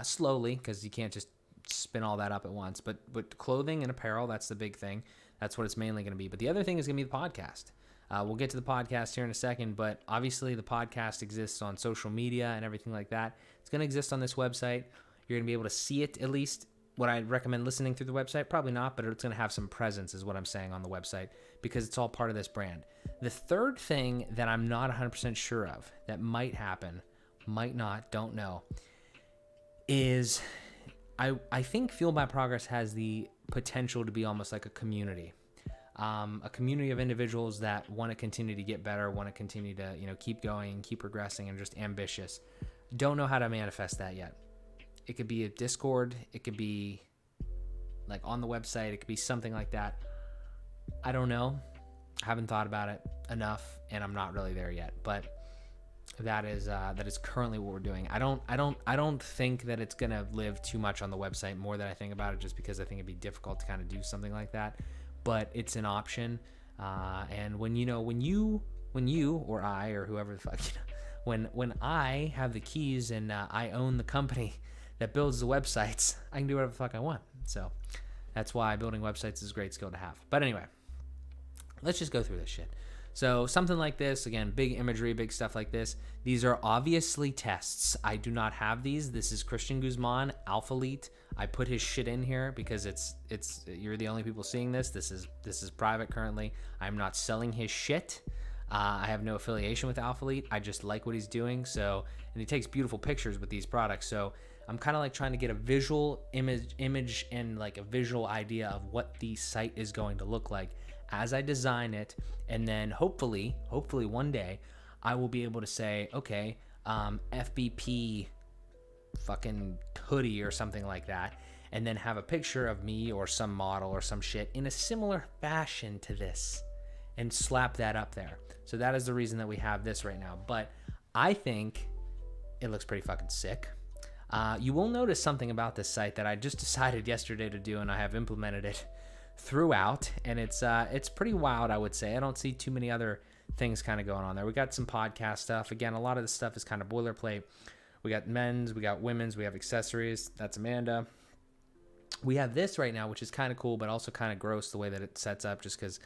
slowly, because you can't just spin all that up at once. But clothing and apparel, that's the big thing. That's what it's mainly going to be. But the other thing is going to be the podcast. We'll get to the podcast here in a second, but obviously the podcast exists on social media and everything like that. It's going to exist on this website. You're going to be able to see it, at least. Would I recommend listening through the website? Probably not, but it's going to have some presence is what I'm saying on the website, because it's all part of this brand. The third thing that I'm not 100% sure of that might happen, might not, don't know, is I think Fueled by Progress has the potential to be almost like a community of individuals that want to continue to get better, want to continue to, keep going, keep progressing, and just ambitious. Don't know how to manifest that yet. It could be a Discord. It could be on the website. It could be something like that. I don't know. I haven't thought about it enough, and I'm not really there yet. But that is currently what we're doing. I don't think that it's gonna live too much on the website more than I think about it, just because I think it'd be difficult to kind of do something like that. But it's an option. And when you or I or whoever the fuck, when I have the keys and I own the company that builds the websites, I can do whatever the fuck I want. So that's why building websites is a great skill to have. But anyway, let's just go through this shit. So something like this, again, big imagery, big stuff like this. These are obviously tests. I do not have these. This is Christian Guzman, Alpha Elite. I put his shit in here because it's you're the only people seeing this. This is private currently. I'm not selling his shit. I have no affiliation with Alpha Elite. I just like what he's doing. So, and he takes beautiful pictures with these products. So I'm kind of trying to get a visual image and a visual idea of what the site is going to look like as I design it. And then hopefully one day I will be able to say, okay, FBP fucking hoodie or something like that, and then have a picture of me or some model or some shit in a similar fashion to this and slap that up there. So that is the reason that we have this right now. But I think it looks pretty fucking sick. You will notice something about this site that I just decided yesterday to do, and I have implemented it throughout, and it's pretty wild, I would say. I don't see too many other things kind of going on there. We got some podcast stuff. Again, a lot of this stuff is kind of boilerplate. We got men's, we got women's, we have accessories. That's Amanda. We have this right now, which is kind of cool, but also kind of gross the way that it sets up, just because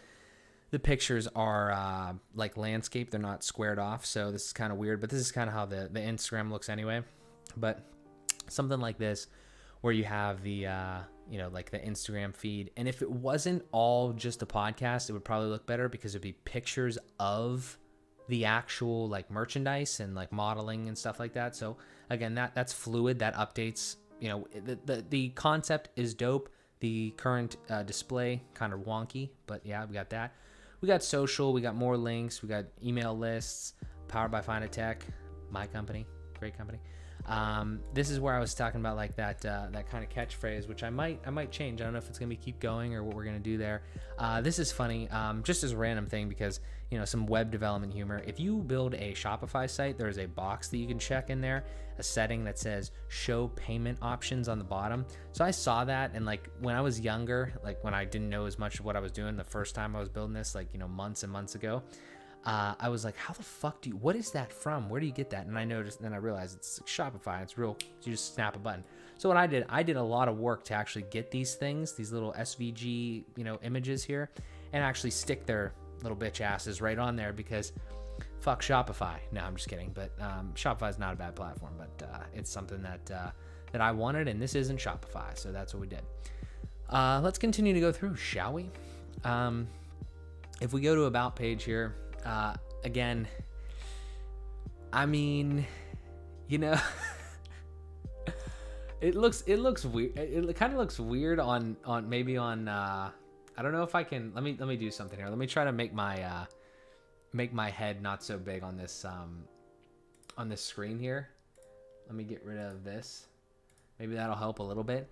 the pictures are like landscape. They're not squared off, so this is kind of weird, but this is kind of how the Instagram looks anyway. But something like this, where you have the like the Instagram feed, and if it wasn't all just a podcast, it would probably look better, because it'd be pictures of the actual merchandise and modeling and stuff like that. So again, that's fluid, that updates. The concept is dope. The current display kind of wonky, but yeah, we got that. We got social, we got more links, we got email lists, powered by Find a Tech, my company. great company. This is where I was talking about like that kind of catchphrase, which I might change. I don't know if it's gonna be keep going or what we're gonna do there. This is funny, just as a random thing, because some web development humor. If you build a Shopify site, there's a box that you can check in there, a setting that says show payment options on the bottom. So I saw that, and like when I was younger, like when I didn't know as much of what I was doing the first time I was building this, like months and months ago, I was like, how the fuck what is that from? Where do you get that? And I noticed, and then I realized it's Shopify. It's real. You just snap a button. So what I did a lot of work to actually get these things, these little SVG, images here, and actually stick their little bitch asses right on there, because fuck Shopify. No, I'm just kidding. But Shopify is not a bad platform, but it's something that I wanted, and this isn't Shopify. So that's what we did. Let's continue to go through, shall we? If we go to About page here, again, I mean, it looks weird. It kind of looks weird on maybe on, I don't know if I can, let me do something here. Let me try to make my head not so big on this screen here. Let me get rid of this. Maybe that'll help a little bit.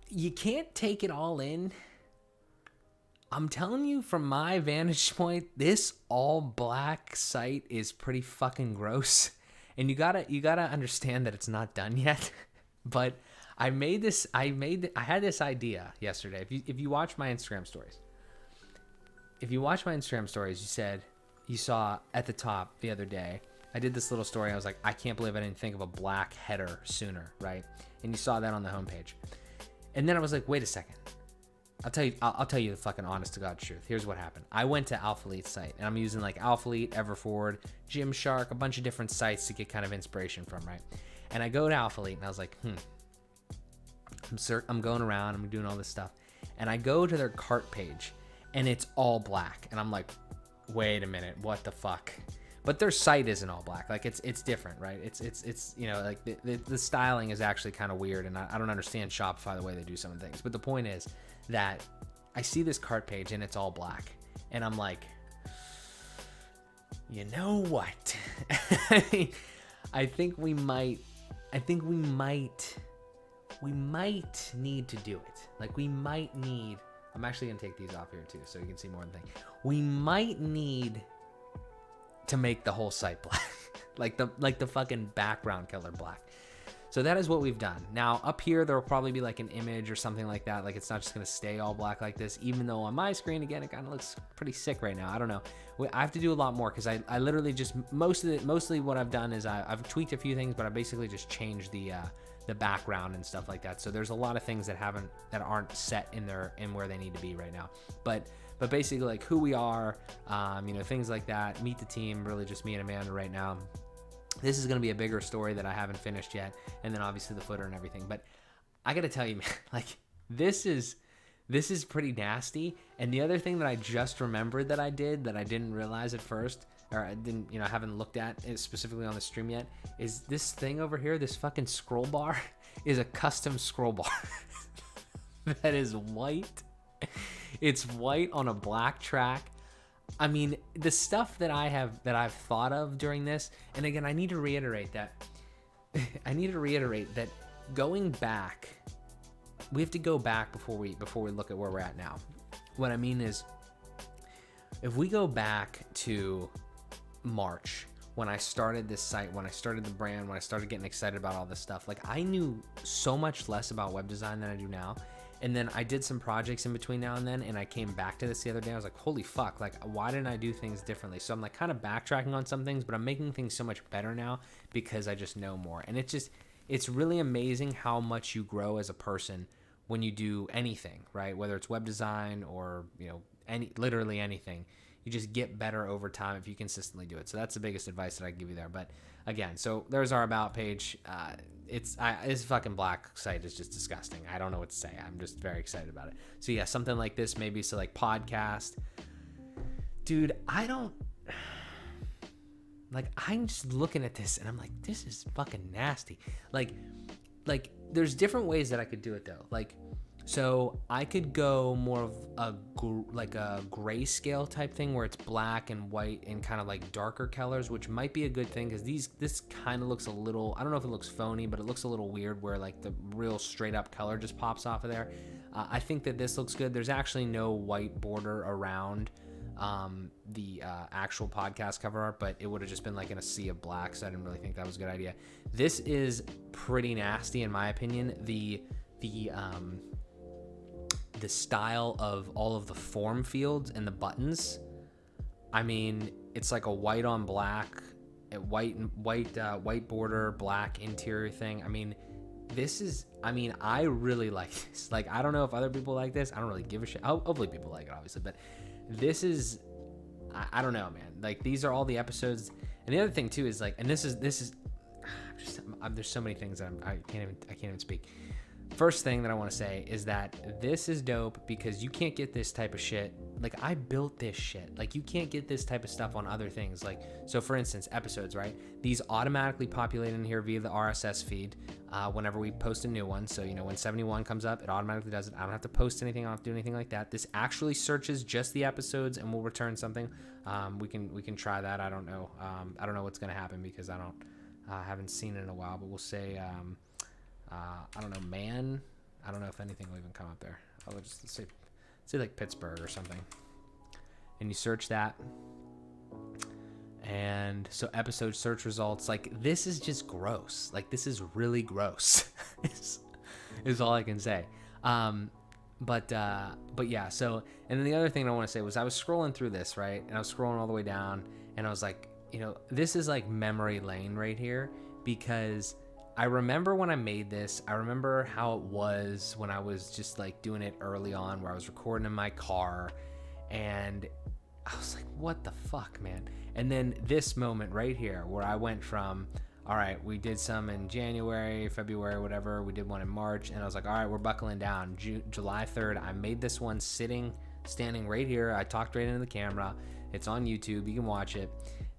You can't take it all in. I'm telling you, from my vantage point, this all black site is pretty fucking gross. And you gotta understand that it's not done yet. But I had this idea yesterday. If you watch my Instagram stories, you saw at the top the other day, I did this little story. I was like, I can't believe I didn't think of a black header sooner, right? And you saw that on the homepage. And then I was like, wait a second. I'll tell you the fucking honest to God truth. Here's what happened. I went to Alphalite's site, and I'm using like Alphalete, Everforward, Gymshark, a bunch of different sites to get kind of inspiration from, right? And I go to Alphalete, and I was like, I'm going around, I'm doing all this stuff, and I go to their cart page, and it's all black, and I'm like, wait a minute, what the fuck? But their site isn't all black. Like it's different, right? It's like the styling is actually kind of weird, and I don't understand Shopify the way they do some of the things. But the point is that I see this cart page and it's all black, and I'm like, you know what? I think we might need to do it. Like we might need. I'm actually gonna take these off here too, so you can see more of the thing. We might need to make the whole site black, like the fucking background color black. So that is what we've done. Now up here, there will probably be like an image or something like that. Like it's not just gonna stay all black like this, even though on my screen, again, it kind of looks pretty sick right now. I don't know. I have to do a lot more, because I literally just, mostly what I've done is I've tweaked a few things, but I basically just changed the background and stuff like that. So there's a lot of things that aren't set in where they need to be right now. But basically, like who we are, things like that. Meet the team, really just me and Amanda right now. This is going to be a bigger story that I haven't finished yet, and then obviously the footer and everything. But I got to tell you, man, like this is pretty nasty. And the other thing that I just remembered that I did that I didn't realize at first, or I didn't, haven't looked at it specifically on the stream yet, is this thing over here, this fucking scroll bar is a custom scroll bar that is white. It's white on a black track. I mean, the stuff that I've thought of during this, and again, I need to reiterate that going back, we have to go back before we look at where we're at now. What I mean is, if we go back to March, when I started this site, when I started the brand, when I started getting excited about all this stuff, like I knew so much less about web design than I do now. And then I did some projects in between now and then, and I came back to this the other day. I was like, holy fuck, like why didn't I do things differently? So I'm like kind of backtracking on some things, but I'm making things so much better now because I just know more. And it's really amazing how much you grow as a person when you do anything, right? Whether it's web design or, literally anything. You just get better over time if you consistently do it. So that's the biggest advice that I give you there. But again, so there's our About page. This fucking black site is just disgusting. I don't know what to say. I'm just very excited about it. So yeah, something like this maybe. So like podcast. Dude, I'm just looking at this and I'm like, this is fucking nasty. Like there's different ways that I could do it though. Like So I could go more of like a grayscale type thing where it's black and white and kind of like darker colors, which might be a good thing because this kind of looks a little, I don't know if it looks phony, but it looks a little weird where like the real straight up color just pops off of there. I think that this looks good. There's actually no white border around the actual podcast cover art, but it would have just been like in a sea of black, so I didn't really think that was a good idea. This is pretty nasty in my opinion. The style of all of the form fields and the buttons, I mean, it's like a white on black, white border, black interior thing. I mean, I really like this. Like, I don't know if other people like this. I don't really give a shit. Hopefully people like it, obviously, but this is, I don't know, man. Like, these are all the episodes. And the other thing too is like, and this is there's so many things that I can't even speak. First thing that I want to say is that this is dope because you can't get this type of shit. Like, I built this shit. Like, you can't get this type of stuff on other things. Like, so for instance, episodes, right? These automatically populate in here via the RSS feed whenever we post a new one. So, you know, when 71 comes up, it automatically does it. I don't have to post anything. I don't have to do anything like that. This actually searches just the episodes and will return something. We can try that. I don't know. I don't know what's going to happen because I haven't seen it in a while, but we'll say, I don't know, man. I don't know if anything will even come up there. I'll just say like Pittsburgh or something. And you search that. And so episode search results, like, this is just gross. Like, this is really gross is all I can say. But yeah, so, and then the other thing I want to say was I was scrolling through this, right? And I was scrolling all the way down and I was like, you know, this is like memory lane right here because I remember when I made this, I remember how it was when I was just like doing it early on where I was recording in my car and I was like, what the fuck, man? And then this moment right here where I went from, all right, we did some in January, February, whatever. We did one in March and I was like, all right, we're buckling down. July 3rd, I made this one standing right here. I talked right into the camera. It's on YouTube. You can watch it.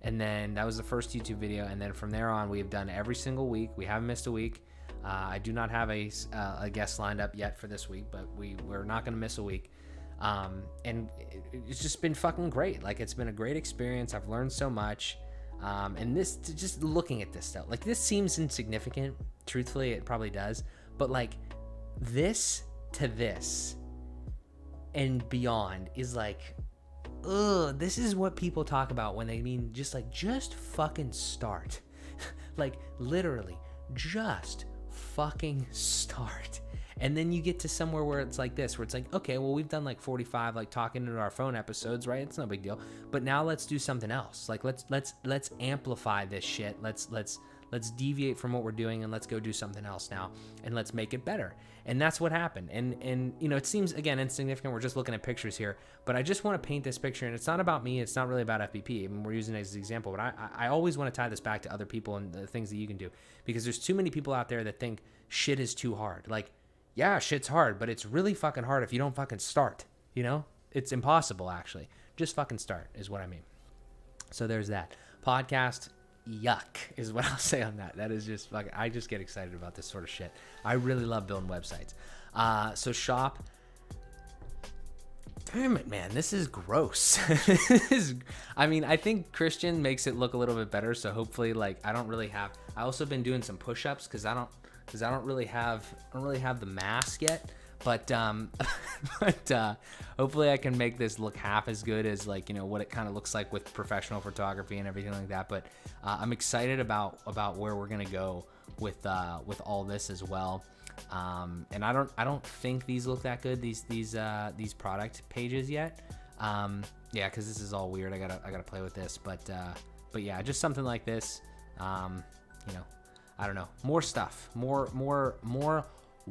And then that was the first YouTube video. And then from there on, we have done every single week. We haven't missed a week. I do not have a guest lined up yet for this week, but we're not going to miss a week. And it's just been fucking great. Like, it's been a great experience. I've learned so much. And this, just looking at this stuff, like, this seems insignificant. Truthfully, it probably does. But like, this to this and beyond is like, ugh, this is what people talk about when they mean just fucking start. Like, literally, just fucking start. And then you get to somewhere where it's like this, where it's like, okay, well, we've done like 45 like talking into our phone episodes, right? It's no big deal. But now let's do something else. Like, let's amplify this shit. Let's deviate from what we're doing and let's go do something else now and let's make it better. And that's what happened. And you know, it seems, again, insignificant. We're just looking at pictures here, but I just want to paint this picture. And it's not about me. It's not really about FBP. I mean, we're using it as an example, but I always want to tie this back to other people and the things that you can do, because there's too many people out there that think shit is too hard. Like, yeah, shit's hard, but it's really fucking hard if you don't fucking start, you know? It's impossible, actually. Just fucking start is what I mean. So there's that. Podcast, yuck, is what I'll say on that. That is just fucking, I just get excited about this sort of shit. I really love building websites. So shop. Damn it, man, this is gross. I mean, I think Christian makes it look a little bit better, so hopefully, like, I also been doing some push-ups because I don't really have the mask yet, but hopefully I can make this look half as good as, like, you know, what it kind of looks like with professional photography and everything like that. But I'm excited about where we're gonna go with all this as well. And I don't think these look that good, these product pages yet. Yeah, because this is all weird. I gotta play with this, but yeah, just something like this. You know, I don't know. More stuff. More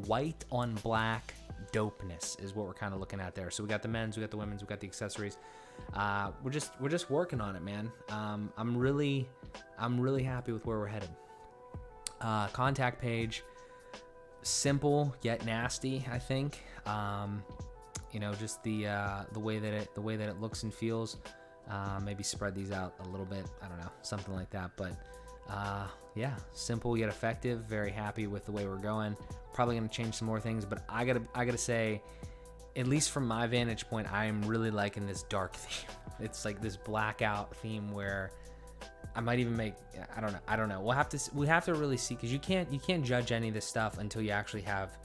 white on black dopeness is what we're kind of looking at there. So we got the men's, we got the women's, we got the accessories. We're just working on it, man. I'm really happy with where we're headed. Contact page, simple yet nasty, I think. You know, just the way that it looks and feels. Maybe spread these out a little bit. I don't know, something like that. But Yeah, simple yet effective. Very happy with the way we're going. Probably gonna change some more things, but I gotta say, at least from my vantage point, I am really liking this dark theme. It's like this blackout theme where I might even make, I don't know. We have to really see, because you can't judge any of this stuff until you actually have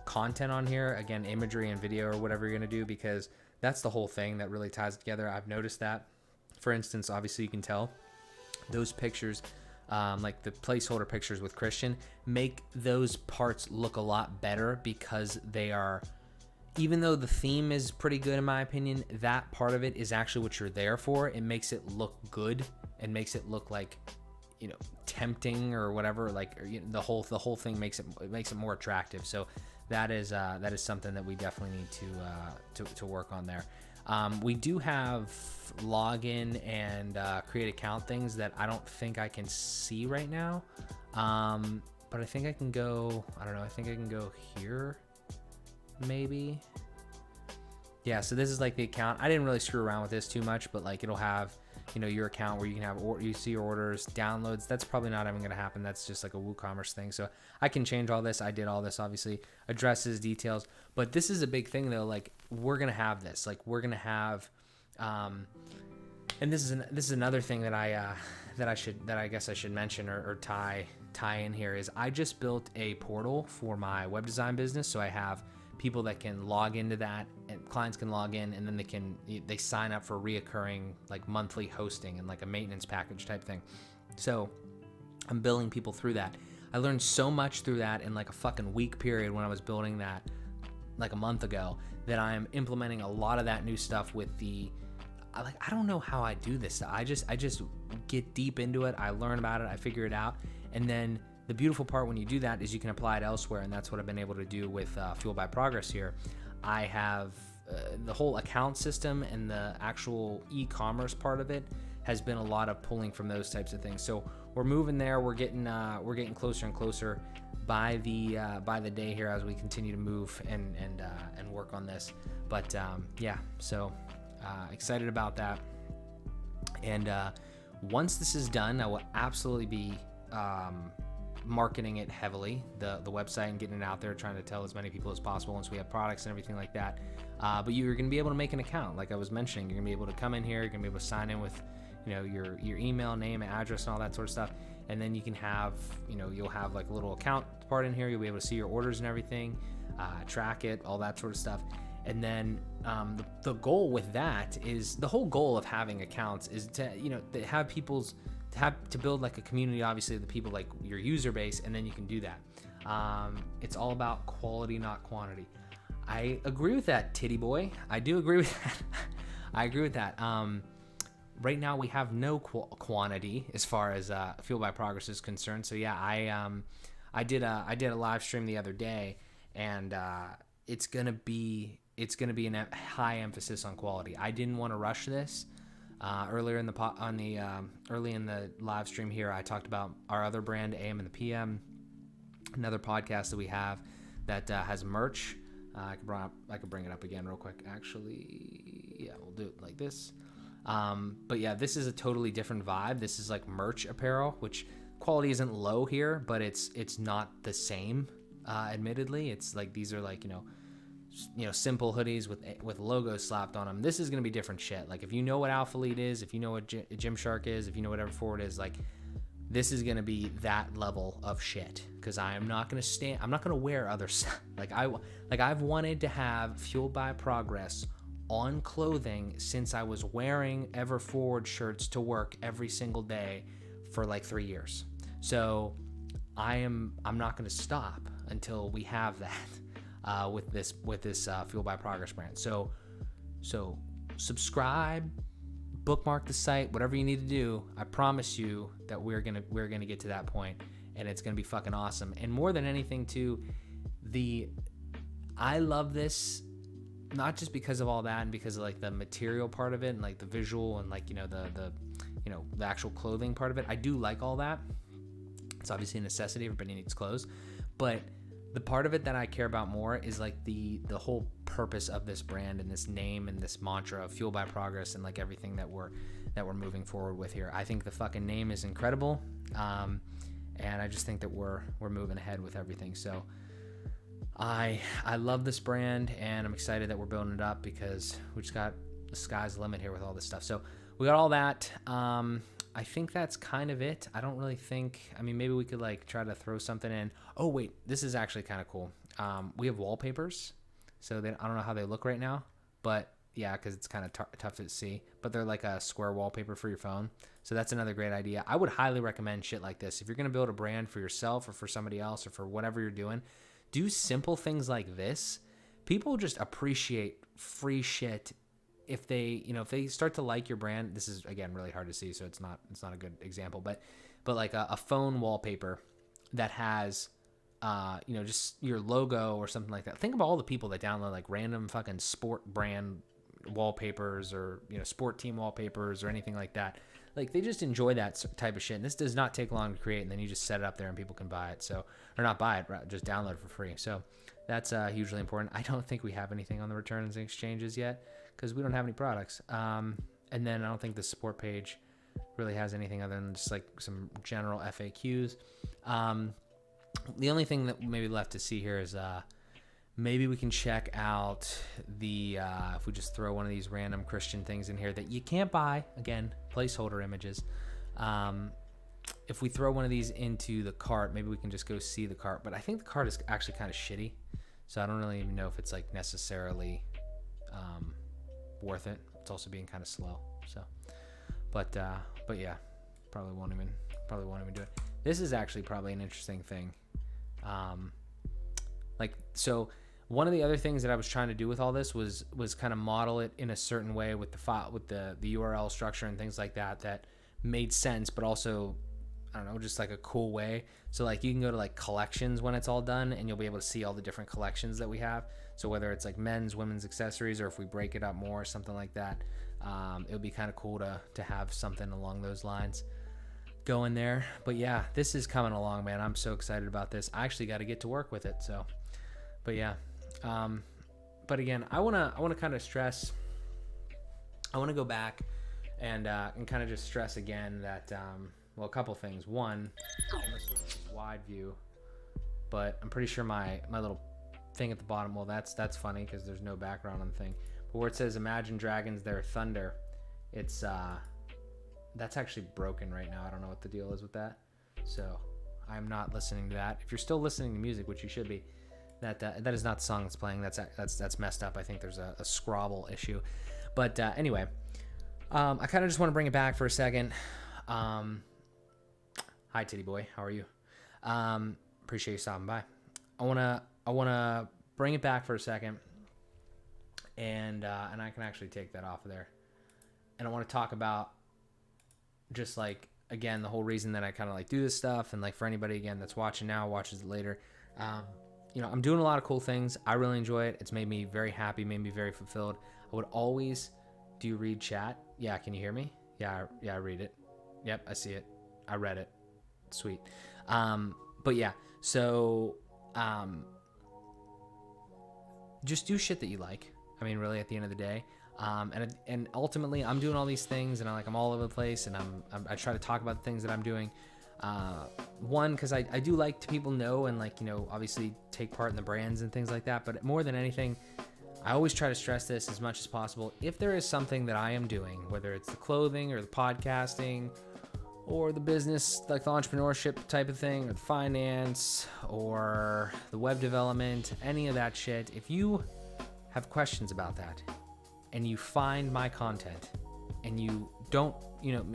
content on here. Again, imagery and video or whatever you're gonna do, because that's the whole thing that really ties it together. I've noticed that. For instance, obviously you can tell those pictures, like the placeholder pictures with Christian, make those parts look a lot better because they are, even though the theme is pretty good in my opinion, that part of it is actually what you're there for. It makes it look good and makes it look like, tempting or whatever. Like, the whole thing makes it more attractive. So that is something that we definitely need to work on there. We do have login and create account things that I don't think I can see right now. But I think I can go, I don't know, I think I can go here, maybe. Yeah, so this is like the account. I didn't really screw around with this too much, but like it'll have, your account where you can have, you see your orders, downloads. That's probably not even going to happen. That's just like a WooCommerce thing. So I can change all this. I did all this, obviously, addresses, details. But this is a big thing though. Like, we're going to have this. Like, we're going to have, and this is another thing that I guess I should mention or tie in here is I just built a portal for my web design business. So I have people that can log into that, and clients can log in, and then they sign up for reoccurring like monthly hosting and like a maintenance package type thing. So I'm billing people through that. I learned so much through that in like a fucking week period when I was building that like a month ago, that I am implementing a lot of that new stuff with I don't know how I do this. I just get deep into it. I learn about it. I figure it out. And then the beautiful part when you do that is you can apply it elsewhere, and that's what I've been able to do with Fueled by Progress here. I have the whole account system, and the actual e-commerce part of it has been a lot of pulling from those types of things. So we're moving there. We're getting closer and closer by the day here as we continue to move and work on this. But yeah, so excited about that. And once this is done, I will absolutely be marketing it heavily, the website, and getting it out there, trying to tell as many people as possible once we have products and everything like that. But you're going to be able to make an account, like I was mentioning. You're going to be able to come in here. You're going to be able to sign in with, your email, name, address, and all that sort of stuff. And then you can have, you'll have like a little account part in here. You'll be able to see your orders and everything, track it, all that sort of stuff. And then the goal with that is, the whole goal of having accounts is to, to have to build like a community, obviously, the people, like your user base, and then you can do that. It's all about quality, not quantity. I agree with that, titty boy. I do agree with that. I agree with that. Right now we have no quantity as far as Fueled by Progress is concerned. So yeah, I did a live stream the other day, and it's gonna be a high emphasis on quality. I didn't want to rush this. Earlier in early in the live stream here, I talked about our other brand, AM and the PM, another podcast that we have that has merch. I could bring it up again real quick. Actually, yeah, we'll do it like this. But yeah, this is a totally different vibe. This is like merch apparel, which quality isn't low here, but it's not the same. Admittedly, it's like, these are like, simple hoodies with logos slapped on them. This is going to be different shit. Like, if you know what Alpha Lead is, if you know what Gymshark is, if you know whatever Forward is, like, this is going to be that level of shit, because I'm not going to wear other stuff. I've wanted to have Fueled by Progress on clothing since I was wearing Ever Forward shirts to work every single day for like 3 years. So I'm not going to stop until we have that. With this Fueled by Progress brand. So subscribe, bookmark the site, whatever you need to do. I promise you that we're gonna get to that point, and it's gonna be fucking awesome. And more than anything, too, I love this, not just because of all that and because of like the material part of it and like the visual and like the actual clothing part of it. I do like all that. It's obviously a necessity. Everybody needs clothes, but the part of it that I care about more is like the whole purpose of this brand and this name and this mantra of Fueled by Progress, and like everything that we're moving forward with here. I think the fucking name is incredible. And I just think that we're moving ahead with everything. So I love this brand, and I'm excited that we're building it up because we just got the sky's the limit here with all this stuff. So we got all that. I think that's kind of it. I don't really think, I mean, maybe we could like try to throw something in. Oh wait, this is actually kind of cool. We have wallpapers. So I don't know how they look right now, but yeah, because it's kind of tough to see. But they're like a square wallpaper for your phone. So that's another great idea. I would highly recommend shit like this. If you're going to build a brand for yourself or for somebody else or for whatever you're doing, do simple things like this. People just appreciate free shit if they, if they start to like your brand. This is, again, really hard to see, so it's not a good example. But like a phone wallpaper that has just your logo or something like that. Think about all the people that download like random fucking sport brand wallpapers or sport team wallpapers or anything like that. Like they just enjoy that type of shit. And this does not take long to create, and then you just set it up there and people can buy it. So, or not buy it, just download it for free. So that's hugely important. I don't think we have anything on the returns and exchanges yet because we don't have any products. And then I don't think the support page really has anything other than just like some general FAQs. The only thing that maybe left to see here is maybe we can check out the if we just throw one of these random Christian things in here that you can't buy, again, placeholder images. If we throw one of these into the cart, maybe we can just go see the cart. But I think the cart is actually kind of shitty, so I don't really even know if it's like necessarily worth it. It's also being kind of slow. So, but yeah, probably won't even do it. This is actually probably an interesting thing. So one of the other things that I was trying to do with all this was kind of model it in a certain way with the file, with the URL structure and things like that made sense, but also, I don't know, just like a cool way. So like you can go to like collections when it's all done, and you'll be able to see all the different collections that we have. So whether it's like men's, women's accessories, or if we break it up more or something like that, it would be kind of cool to have something along those lines going there. But yeah, this is coming along, man. I'm so excited about this. I actually got to get to work with it. So, but yeah. But again, I want to kind of stress, I want to go back and kind of just stress again that, a couple things. One, wide view, but I'm pretty sure my little thing at the bottom, that's funny because there's no background on the thing, but where it says Imagine Dragons Their Thunder, it's, that's actually broken right now. I don't know what the deal is with that. So I'm not listening to that. If you're still listening to music, which you should be, that is not the song that's playing. That's messed up. I think there's a scrabble issue. But anyway, I kind of just want to bring it back for a second. Hi, Titty Boy. How are you? Appreciate you stopping by. I wanna bring it back for a second, and I can actually take that off of there. And I want to talk about just like, again, the whole reason that I kind of like do this stuff, and like for anybody again that's watching now, watches it later. I'm doing a lot of cool things. I really enjoy it. It's made me very happy, made me very fulfilled. I would always, do you read chat? Yeah, can you hear me? Yeah, I read it. Yep, I see it. I read it. Sweet. But yeah, so just do shit that you like. I mean, really, at the end of the day. And ultimately, I'm doing all these things, and I'm all over the place, and I try to talk about the things that I'm doing. One, because I do like to people know and like, obviously take part in the brands and things like that. But more than anything, I always try to stress this as much as possible. If there is something that I am doing, whether it's the clothing or the podcasting or the business, like the entrepreneurship type of thing, or the finance or the web development, any of that shit, if you have questions about that and you find my content and you don't,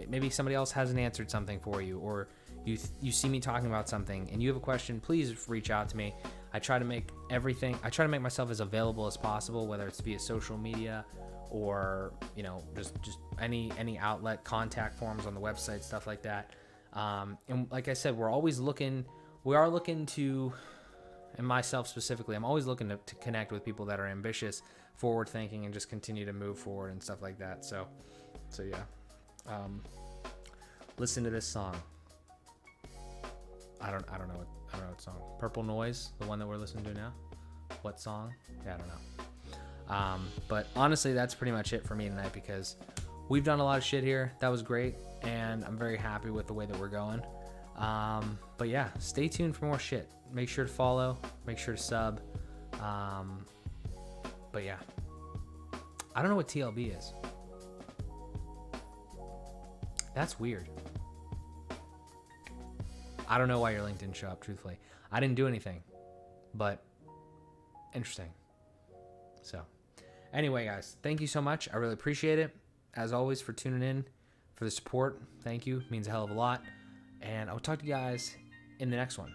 maybe somebody else hasn't answered something for you, or you see me talking about something and you have a question, please reach out to me. I try to make myself as available as possible, whether it's via social media or, just any outlet, contact forms on the website, stuff like that. And like I said, we are looking to, and myself specifically, I'm always looking to connect with people that are ambitious, forward thinking, and just continue to move forward and stuff like that. So yeah. Listen to this song. I don't know what song. Purple Noise, the one that we're listening to now. What song? Yeah, I don't know. But honestly, that's pretty much it for me tonight, because we've done a lot of shit here. That was great, and I'm very happy with the way that we're going. But yeah, stay tuned for more shit. Make sure to follow. Make sure to sub. But yeah, I don't know what TLB is. That's weird. I don't know why your link didn't show up, truthfully. I didn't do anything, but interesting. So anyway, guys, thank you so much. I really appreciate it. As always, for tuning in, for the support. Thank you. It means a hell of a lot. And I'll talk to you guys in the next one.